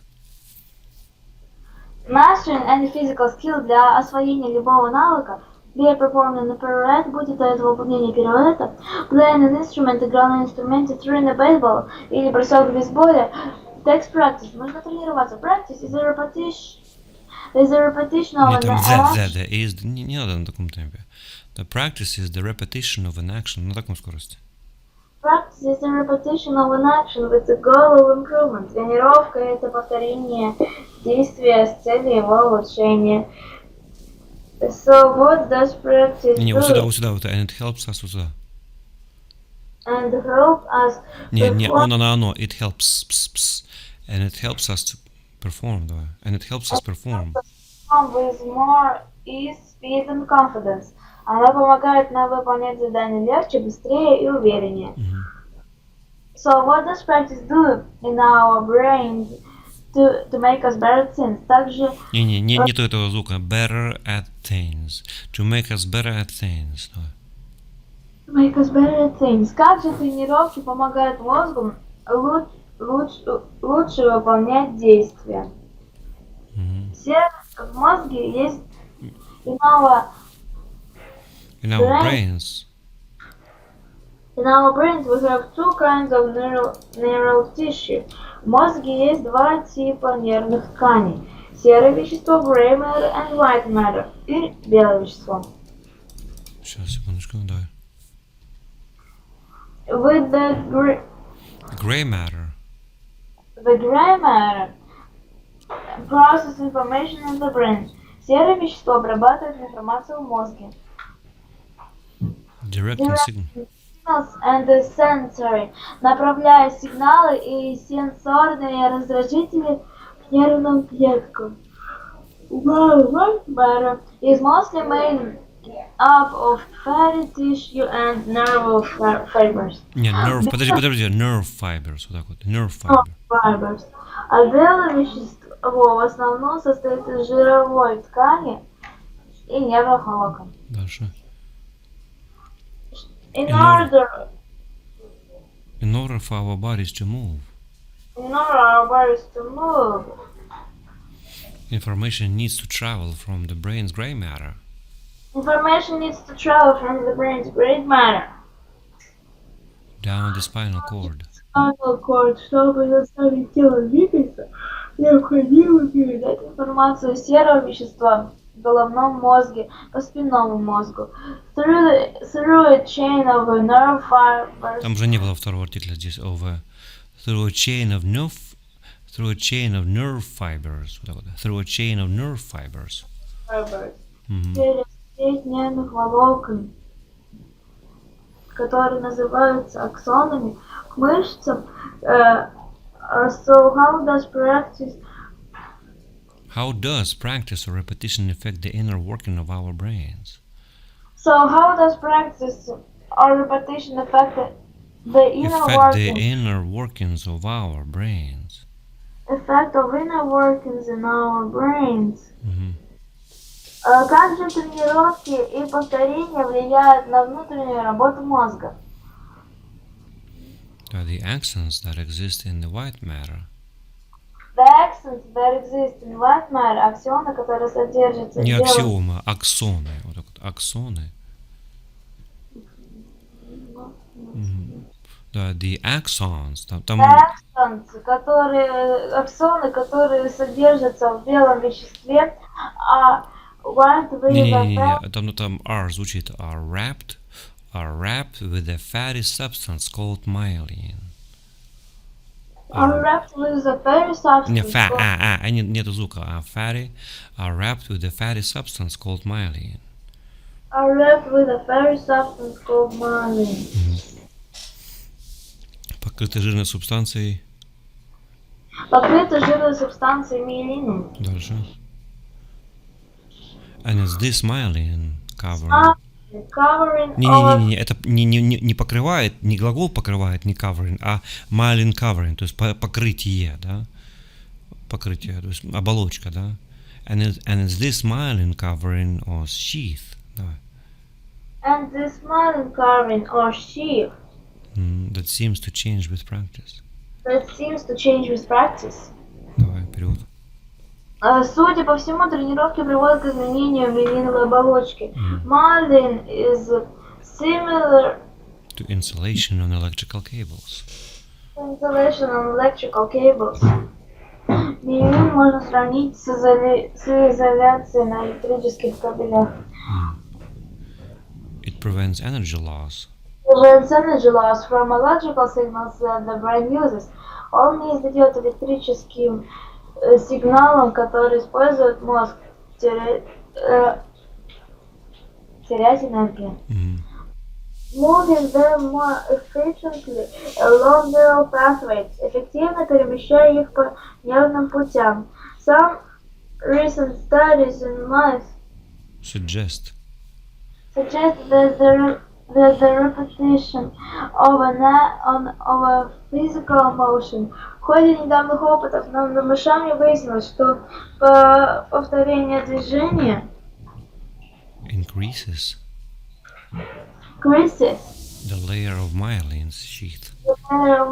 Mastering any physical skill для освоения любого навыка. Be performing на pirouette, будет это выполнение пируэта. Playing an instrument, играл на инструменте. Throwing a baseball или бросок в бейсболе. Takes practice, нужно тренироваться. Practice is a repetition. Is a repetition of Нет, там an action. the is, не надо на таком темпе. The practice is the repetition of an action. На таком скорости. Practice is a repetition of an action with the goal of improvement. Тренировка – это повторение действия с целью его улучшения. So what does practice Не, do? вот сюда, and it helps us, вот сюда. And help us Не, perform оно, it helps, and it helps us to perform, давай. And it helps us perform. with more ease, speed and confidence. Она помогает нам выполнять задания легче, быстрее и увереннее. So what does practice do in our brains to make us better at things? Также Нету этого звука. Better at things. To make us better at things. Давай. make us better at things. Как же тренировки помогают мозгу лучше выполнять действия? В мозге есть иного In our brains. In our brains we have two kinds of neural tissue. В мозге есть два типа нервных тканей. Серое вещество gray matter and white matter и белое вещество. Сейчас, секундочку, давай. With the Gray matter. gray matter process information in the brain. Серое вещество обрабатывает информацию в мозге. Directing signal. Signals and the sensory, направляя сигналы и сенсорные раздражители к нервным клеткам. White matter is mostly made up of fatty tissue and nerve fibers. Не, nerve, подожди, nerve fibers, вот так вот, nerve fiber. Fibers. А белое вещество в основном состоит из жировой ткани и нервных волокон. Дальше. In order for our bodies to move, our bodies to move, information needs to travel from the brain's gray matter information needs to travel from the brain's gray matter down the spinal cord. spinal cord, чтобы заставить тело двигаться, необходимо передать информацию серого вещества в головном мозге по спинному мозгу. Through a chain of nerve fibers. Там уже не было второго артикля здесь over. Through a chain of nerve fibers. Вот так вот. Through a chain of nerve fibers. Через сеть нервных волокон, которые называются аксонами, к мышцам. So how does practice or repetition affect the inner working of our brains? So how does practice or repetition affect the inner workings of our brains? Effect of inner workings in our brains. Как же тренировки и повторения влияют на внутреннюю работу мозга? The axons that exist in the white matter. The axons that exist in white matter, аксионы, которые содержатся в Не белом... аксиомы, аксоны. Вот так вот, аксоны. Да, the axons. Там аксоны, которые содержатся в белом веществе, а white with a не-не-не, fat, там R звучит. Are wrapped with a fatty substance called myelin. are wrapped with a very Не, substance called, нету звука. Fatty are wrapped with a fatty substance called myelin. are wrapped with a very substance called myelin. Покрыты жирной субстанцией. Покрыты жирной субстанцией миелином. Дальше. And it's this myelin covering. Covering over Не-не-не, это не покрывает, не глагол покрывает, не covering, а myelin covering, то есть покрытие, да? Покрытие, то есть оболочка, да? And it's this myelin covering or sheath, давай. and this myelin covering or sheath That seems to change with practice. that seems to change with practice. Давай, вперед. Судя по всему, тренировки приводят к изменению миелиновой оболочки. Myelin is similar To insulation on electrical cables. to insulation on electrical cables. Миелин можно сравнить с изоляцией на электрических кабелях. It prevents energy loss. Prevents energy loss from electrical signals that the brain uses. Он не издает электрическим сигналом, который использует мозг, терять энергию. Moving them more efficiently along neural pathways, эффективно перемещая их по нервным путям. Some recent studies in mice Suggest. suggest that the repetition of a physical motion. В ходе недавних опытов на мышами выяснилось, что повторение движения Increases increases the layer of myelin sheath. the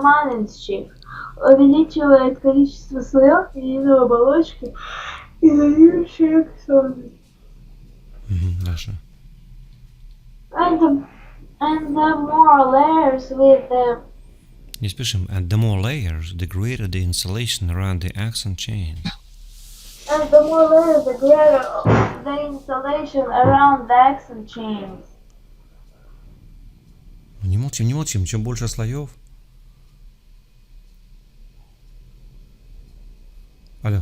myelin sheath, увеличивает количество слоев миелиновой оболочки, изолирующих аксоны. Дальше. And the more layers with the Не спешим. And the more layers, the greater the insulation around the axon chains. and the more layers, the greater the insulation around the axon chains. Не молчим. Чем больше слоев. Алло.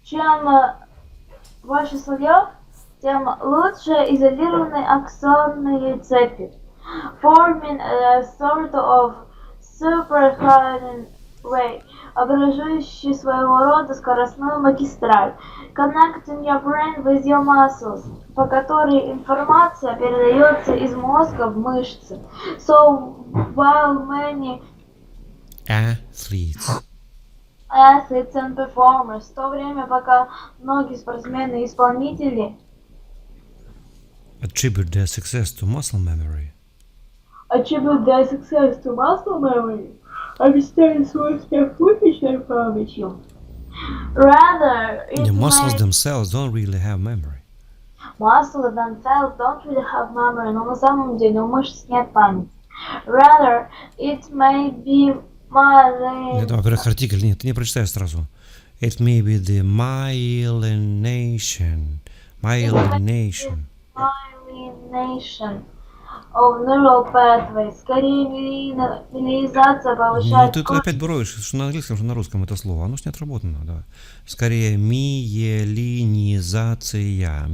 Чем больше слоев, тем лучше изолированы аксонные цепи, forming a sort of superhighway, образующий своего рода скоростную магистраль, connecting your brain with your muscles, по которой информация передается из мозга в мышцы. So while many Athletes athletes and performers, в то время пока многие спортсмены и исполнители attribute their success to muscle memory. attribute their success to muscle memory, объясняют свой успех мышечной памятью. Rather, it The muscles may themselves don't really have memory. muscles themselves don't really have memory, но на самом деле у мышц нет памяти. Rather, it may be myelin. Нет, во-первых, артикль нет, ты не прочитаешь сразу. It may be the myelination Myelination of neural pathways. Скорее, миелинизация Ну, повышает ты опять буровишь, что на английском, что на русском это слово. Оно ж не отработано, давай. Скорее, миелинизация.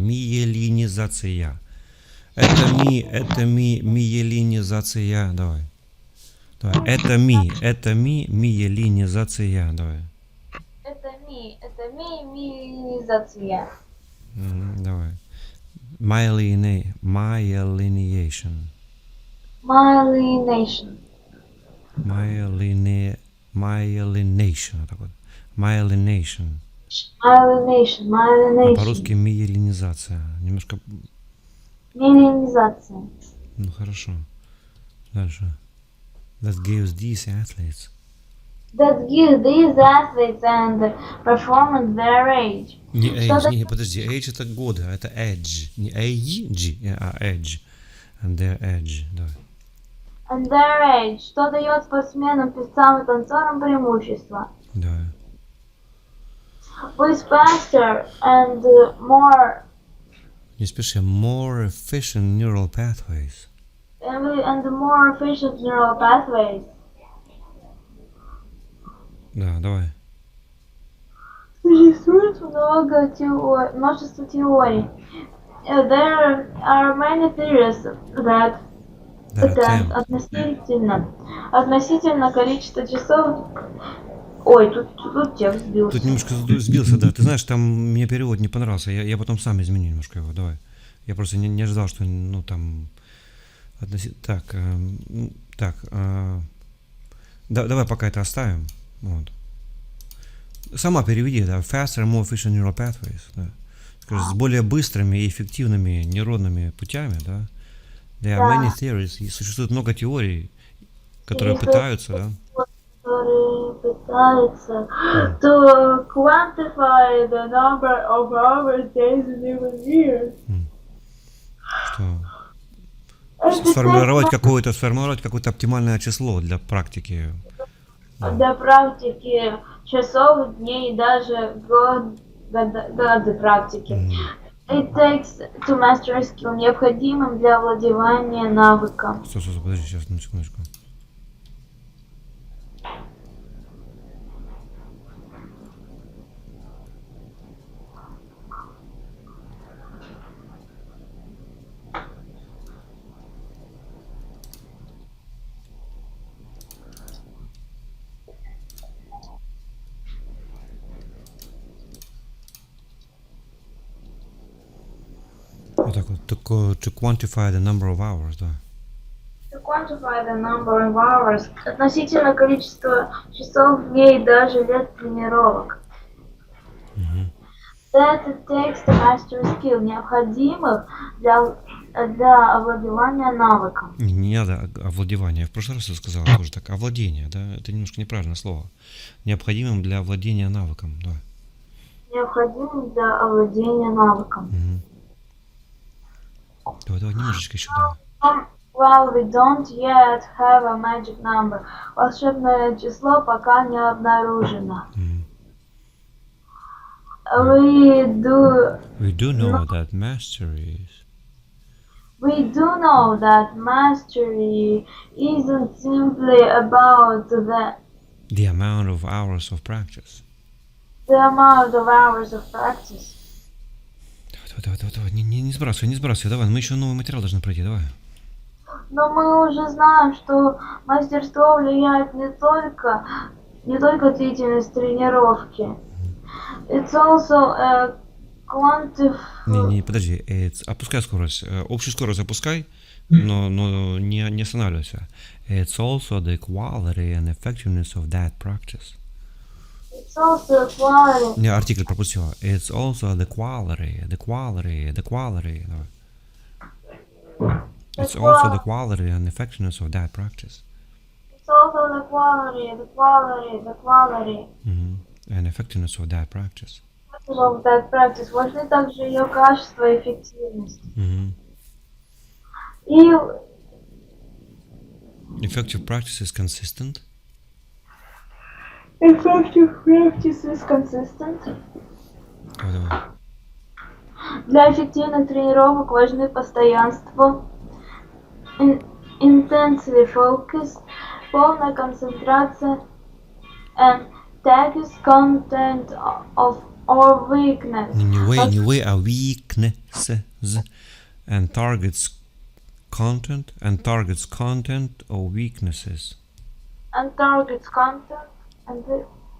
Это миелинизация, давай. Это миелинизация, давай. Это миелинизация. Давай. Myelination. Myelination. Myelination. Вот так вот. Myelination. Myelination. А по-русски миелинизация. Немножко. Миелинизация. Ну хорошо. Дальше. That gives these athletes. That gives these athletes and performance their age. Не Что age, не, подожди, age это годы, а это edge. Не age, а edge. And their edge, давай. and their age, что дает спортсменам, певцам и танцорам преимущество. Да. With faster and more Не спеши. More efficient neural pathways. and more efficient neural pathways. Да, давай. Существует множество теорий. There are many theories that Да, attend относительно количества часов. Ой, тут текст сбился. Тут немножко сбился, да. Ты знаешь, там мне перевод не понравился. Я потом сам изменю немножко его. Давай. Я просто не ожидал, что, ну, там... Давай пока это оставим. Вот. Сама переведи, да. Faster and more efficient neural pathways. Да. Скажи, с более быстрыми и эффективными нейронными путями, да. There are many theories. И существует много теорий, которые пытаются, да. Которые пытаются to quantify the number of hours, days, and even years. Что сформировать какое-то оптимальное число для практики. Для практики часов, дней и даже годы практики. It takes to master a skill, необходимым для овладевания навыком. Стой, подожди, сейчас, на секундочку. Вот так вот. To quantify the number of hours, да. To quantify the number of hours, относительно количества часов, дней и даже лет тренировок. That it takes to master a skill, необходимых для овладевания навыком. Не надо овладевание. Я в прошлый раз сказал тоже так. Овладение, да. Это немножко неправильное слово. Необходимым для овладения навыком, да. Необходимым для овладения навыком. Давай немножечко еще, давай. Well, we don't yet have a magic number. Волшебное число пока не обнаружено. We do know that mastery isn't simply about the amount of hours of practice. The amount of hours of practice. Давай, не сбрасывай, давай, мы еще новый материал должны пройти, давай. Но мы уже знаем, что мастерство влияет не только длительность тренировки. It's also a Не, подожди, опускай скорость, общую скорость опускай, но не останавливайся. It's also the quality and effectiveness of that practice. It's also quality. Не, артикль пропустила. It's also the quality. Давай. It's also the quality and effectiveness of that practice. It's also the quality. And effectiveness of that practice. Of that practice. Важны также ее качество и эффективность. И effective practice is consistent. Effective practice is consistent. Давай. Для эффективных тренировок важны постоянство, intensely focus, полная концентрация, and target content of or weakness. Не way, а weaknesses. And targets content or weaknesses. And targets content and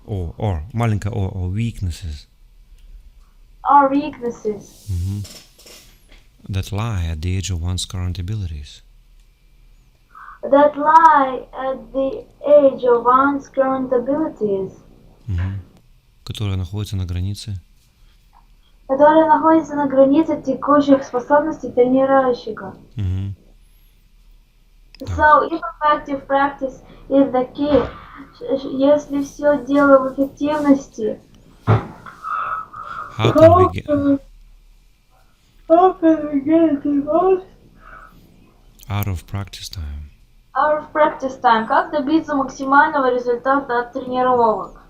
Or маленькое or weaknesses. Or weaknesses. That lie at the edge of one's current abilities. That lie at the edge of one's current abilities. Которая находится на границе. Которая находится на границе текущих способностей тренирующего. So, if effective practice is the key, если все дело в эффективности, How can we get the most out of practice time? Our practice time. Как добиться максимального результата от тренировок?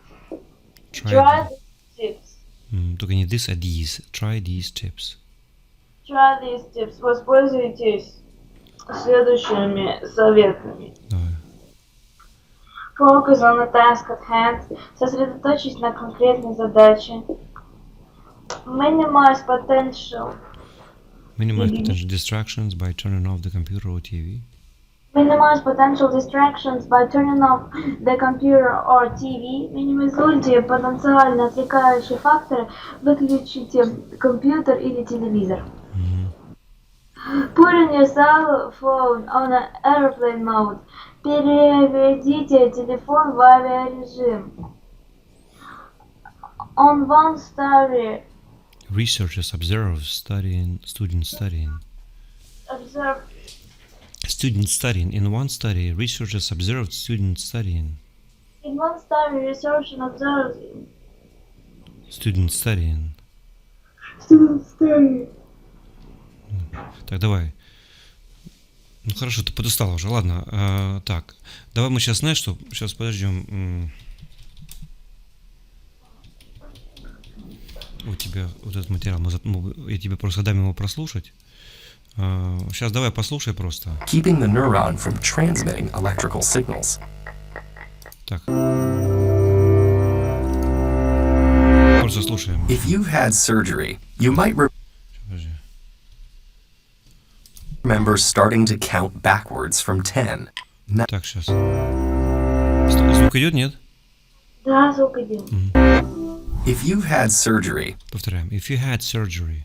Try these tips. Только не this, а these. Try these tips. Try these tips. Воспользуйтесь следующими советами. Давай. Focus on the task at hand. Сосредоточьтесь на конкретной задаче. Minimize potential. Minimize potential distractions by turning off the computer or TV. Minimize potential distractions by turning off the computer or TV. Минимизуйте потенциально отвлекающие факторы. Выключите компьютер или телевизор. Putting your cell phone on an airplane mode. Переведите телефон в авиарежим. On one story, Researchers observe students studying. observe. Students studying. In one study, researchers observed students studying. In one story, research and observe. Students studying. Student story. Так, давай. Ну хорошо, ты подустал уже, ладно. Так, давай мы сейчас, знаешь что, сейчас подождем. У тебя вот этот материал, я тебе просто дам его прослушать. Сейчас давай послушай просто. Keeping the neuron from transmitting electrical signals. Так. Просто слушаем. If you've had surgery, you might Подожди. remember starting to count backwards from 10. Так, сейчас. Звук идет, нет? Да, звук идет. If you've had surgery, Повторяем. If you had surgery,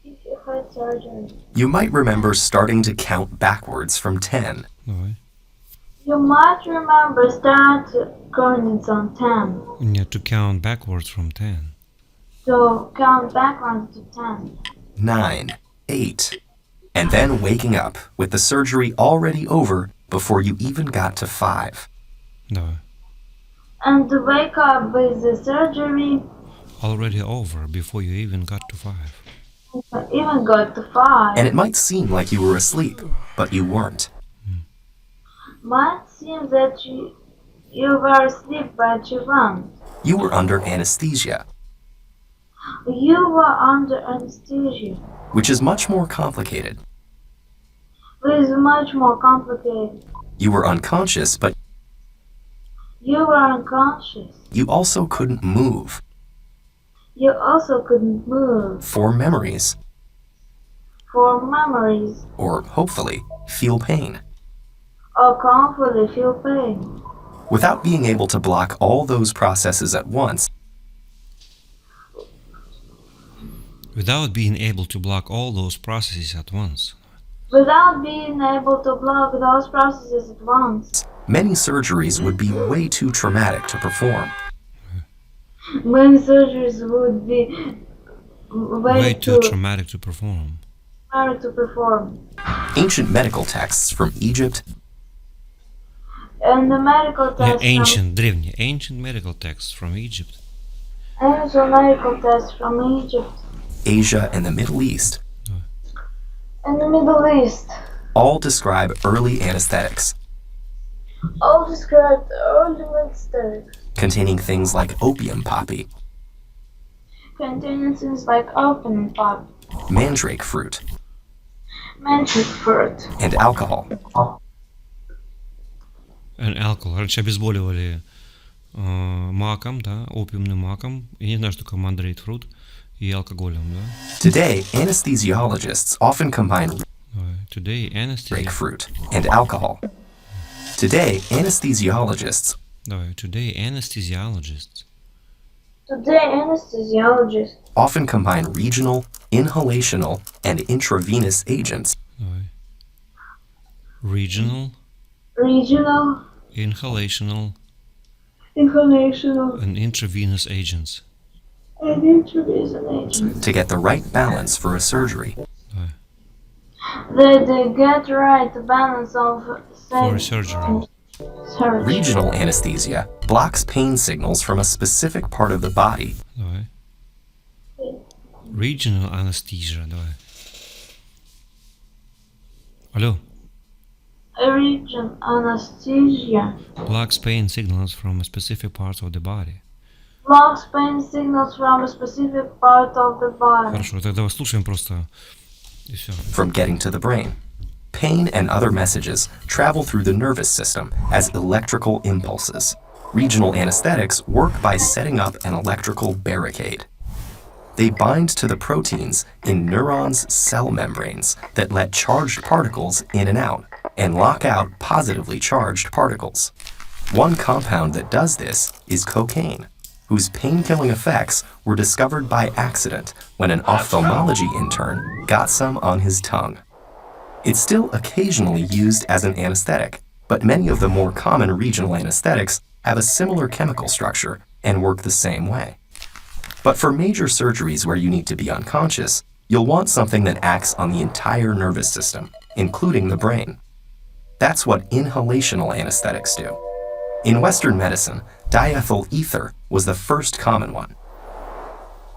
If you had surgery, you might remember starting to count backwards from 10. давай. you might remember start counting on 10. Нет, to count backwards from 10. So count backwards to 10. 9, 8, and then waking up with the surgery already over before you even got to 5. Давай. And to wake up with the surgery, Already over before you even got to 5. even got to 5. And it might seem like you were asleep, but you weren't. Might seem that you were asleep, but you weren't. You were under anesthesia, You were under anesthesia, which is much more complicated. which is much more complicated. You were unconscious, but You were unconscious. you also couldn't move. You also couldn't move. Form memories, For memories, or hopefully, feel pain. or comfortably feel pain. Without being able to block all those processes at once, Without being able to block all those processes at once. Without being able to block those processes at once, many surgeries would be way too traumatic to perform. many surgeries would be Way too traumatic to perform. hard to perform. Ancient medical texts from Egypt, And the medical tests Древние. Ancient medical texts from Egypt. ancient medical tests from Egypt Asia, and the Middle East and the Middle East all describe early anesthetics, all described early mistakes containing things like opium poppy, containing things like open pop, mandrake fruit, mandrake fruit, and alcohol. And alcohol. Раньше обезболивали маком, да, опиумным маком. Я не знаю, что такое мандрейт-фрут. И алкоголем, да. Today, anesthesiologists often combine Today, anesthesia. grapefruit and alcohol. Today, anesthesiologists Давай. Today, anesthesiologists. Today, anesthesiologists often combine regional, inhalational, and intravenous agents Давай. Regional, regional, inhalational, inhalational, and intravenous agents. and intravenous agents. to get the right balance for a surgery. Давай. They get right balance of For surgery. surgery. Regional anesthesia blocks pain signals from a specific part of the body, Давай. Regional anesthesia. Давай. Алло. region anesthesia Blocks pain signals from specific parts of the body. blocks pain signals from a specific part of the body. Хорошо, тогда слушаем просто и все. from getting to the brain. Pain and other messages travel through the nervous system as electrical impulses. Regional anesthetics work by setting up an electrical barricade. They bind to the proteins in neurons' cell membranes that let charged particles in and out and lock out positively charged particles. One compound that does this is cocaine, whose pain-killing effects were discovered by accident when an ophthalmology intern got some on his tongue. It's still occasionally used as an anesthetic, but many of the more common regional anesthetics have a similar chemical structure and work the same way. But for major surgeries where you need to be unconscious, you'll want something that acts on the entire nervous system, including the brain. That's what inhalational anesthetics do. In Western medicine, diethyl ether was the first common one.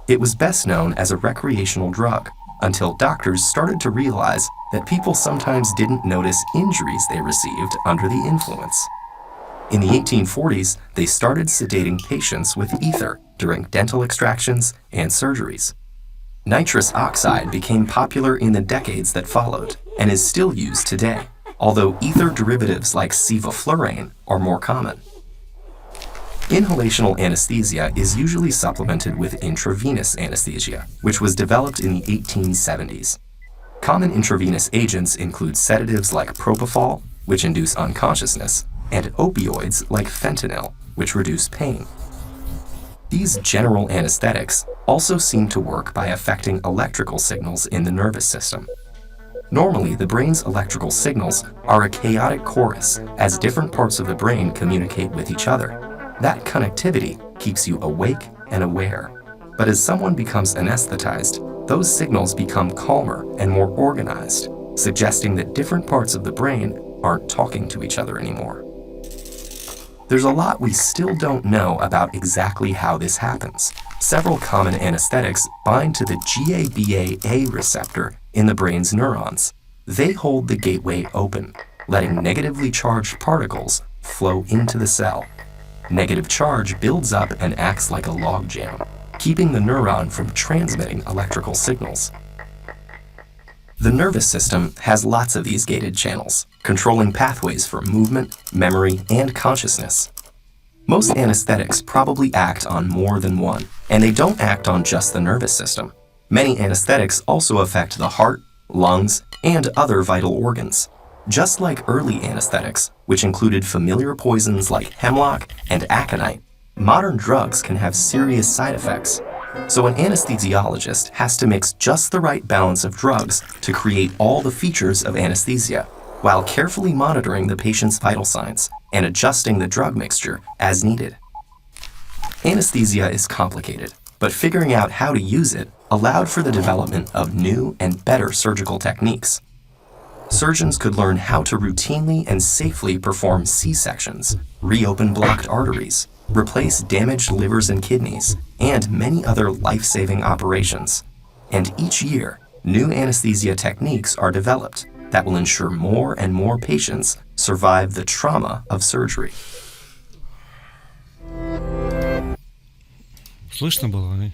It was best known as a recreational drug until doctors started to realize that people sometimes didn't notice injuries they received under the influence. In the 1840s, they started sedating patients with ether during dental extractions and surgeries. Nitrous oxide became popular in the decades that followed and is still used today, although ether derivatives like sevoflurane are more common. Inhalational anesthesia is usually supplemented with intravenous anesthesia, which was developed in the 1870s. Common intravenous agents include sedatives like propofol, which induce unconsciousness, and opioids like fentanyl, which reduce pain. These general anesthetics also seem to work by affecting electrical signals in the nervous system. Normally, the brain's electrical signals are a chaotic chorus as different parts of the brain communicate with each other. That connectivity keeps you awake and aware. But as someone becomes anesthetized, those signals become calmer and more organized, suggesting that different parts of the brain aren't talking to each other anymore. There's a lot we still don't know about exactly how this happens. Several common anesthetics bind to the GABA-A receptor in the brain's neurons. They hold the gateway open, letting negatively charged particles flow into the cell. Negative charge builds up and acts like a logjam, keeping the neuron from transmitting electrical signals. The nervous system has lots of these gated channels, controlling pathways for movement, memory, and consciousness. Most anesthetics probably act on more than one, and they don't act on just the nervous system. Many anesthetics also affect the heart, lungs, and other vital organs. Just like early anesthetics, which included familiar poisons like hemlock and aconite, modern drugs can have serious side effects. So an anesthesiologist has to mix just the right balance of drugs to create all the features of anesthesia, while carefully monitoring the patient's vital signs and adjusting the drug mixture as needed. Anesthesia is complicated, but figuring out how to use it allowed for the development of new and better surgical techniques. Surgeons could learn how to routinely and safely perform C-sections, reopen blocked arteries, replace damaged livers and kidneys, and many other life-saving operations. And each year, new anesthesia techniques are developed that will ensure more and more patients survive the trauma of surgery. Слышно было, да?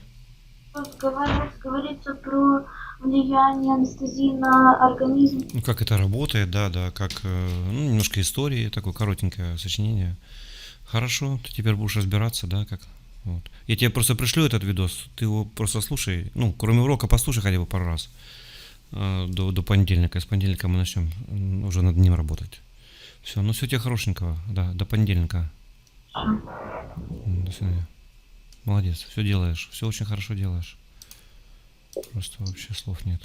Тут говорится про влияние анестезии на организм. Ну, как это работает, да, как немножко истории, такое коротенькое сочинение. Хорошо, ты теперь будешь разбираться, да, как. Вот. Я тебе просто пришлю этот видос, ты его просто слушай, кроме урока послушай хотя бы пару раз до понедельника. С понедельника мы начнем уже над ним работать. Все, все тебе хорошенького, да, до понедельника. До свидания. Молодец, все делаешь, все очень хорошо делаешь. Просто вообще слов нет.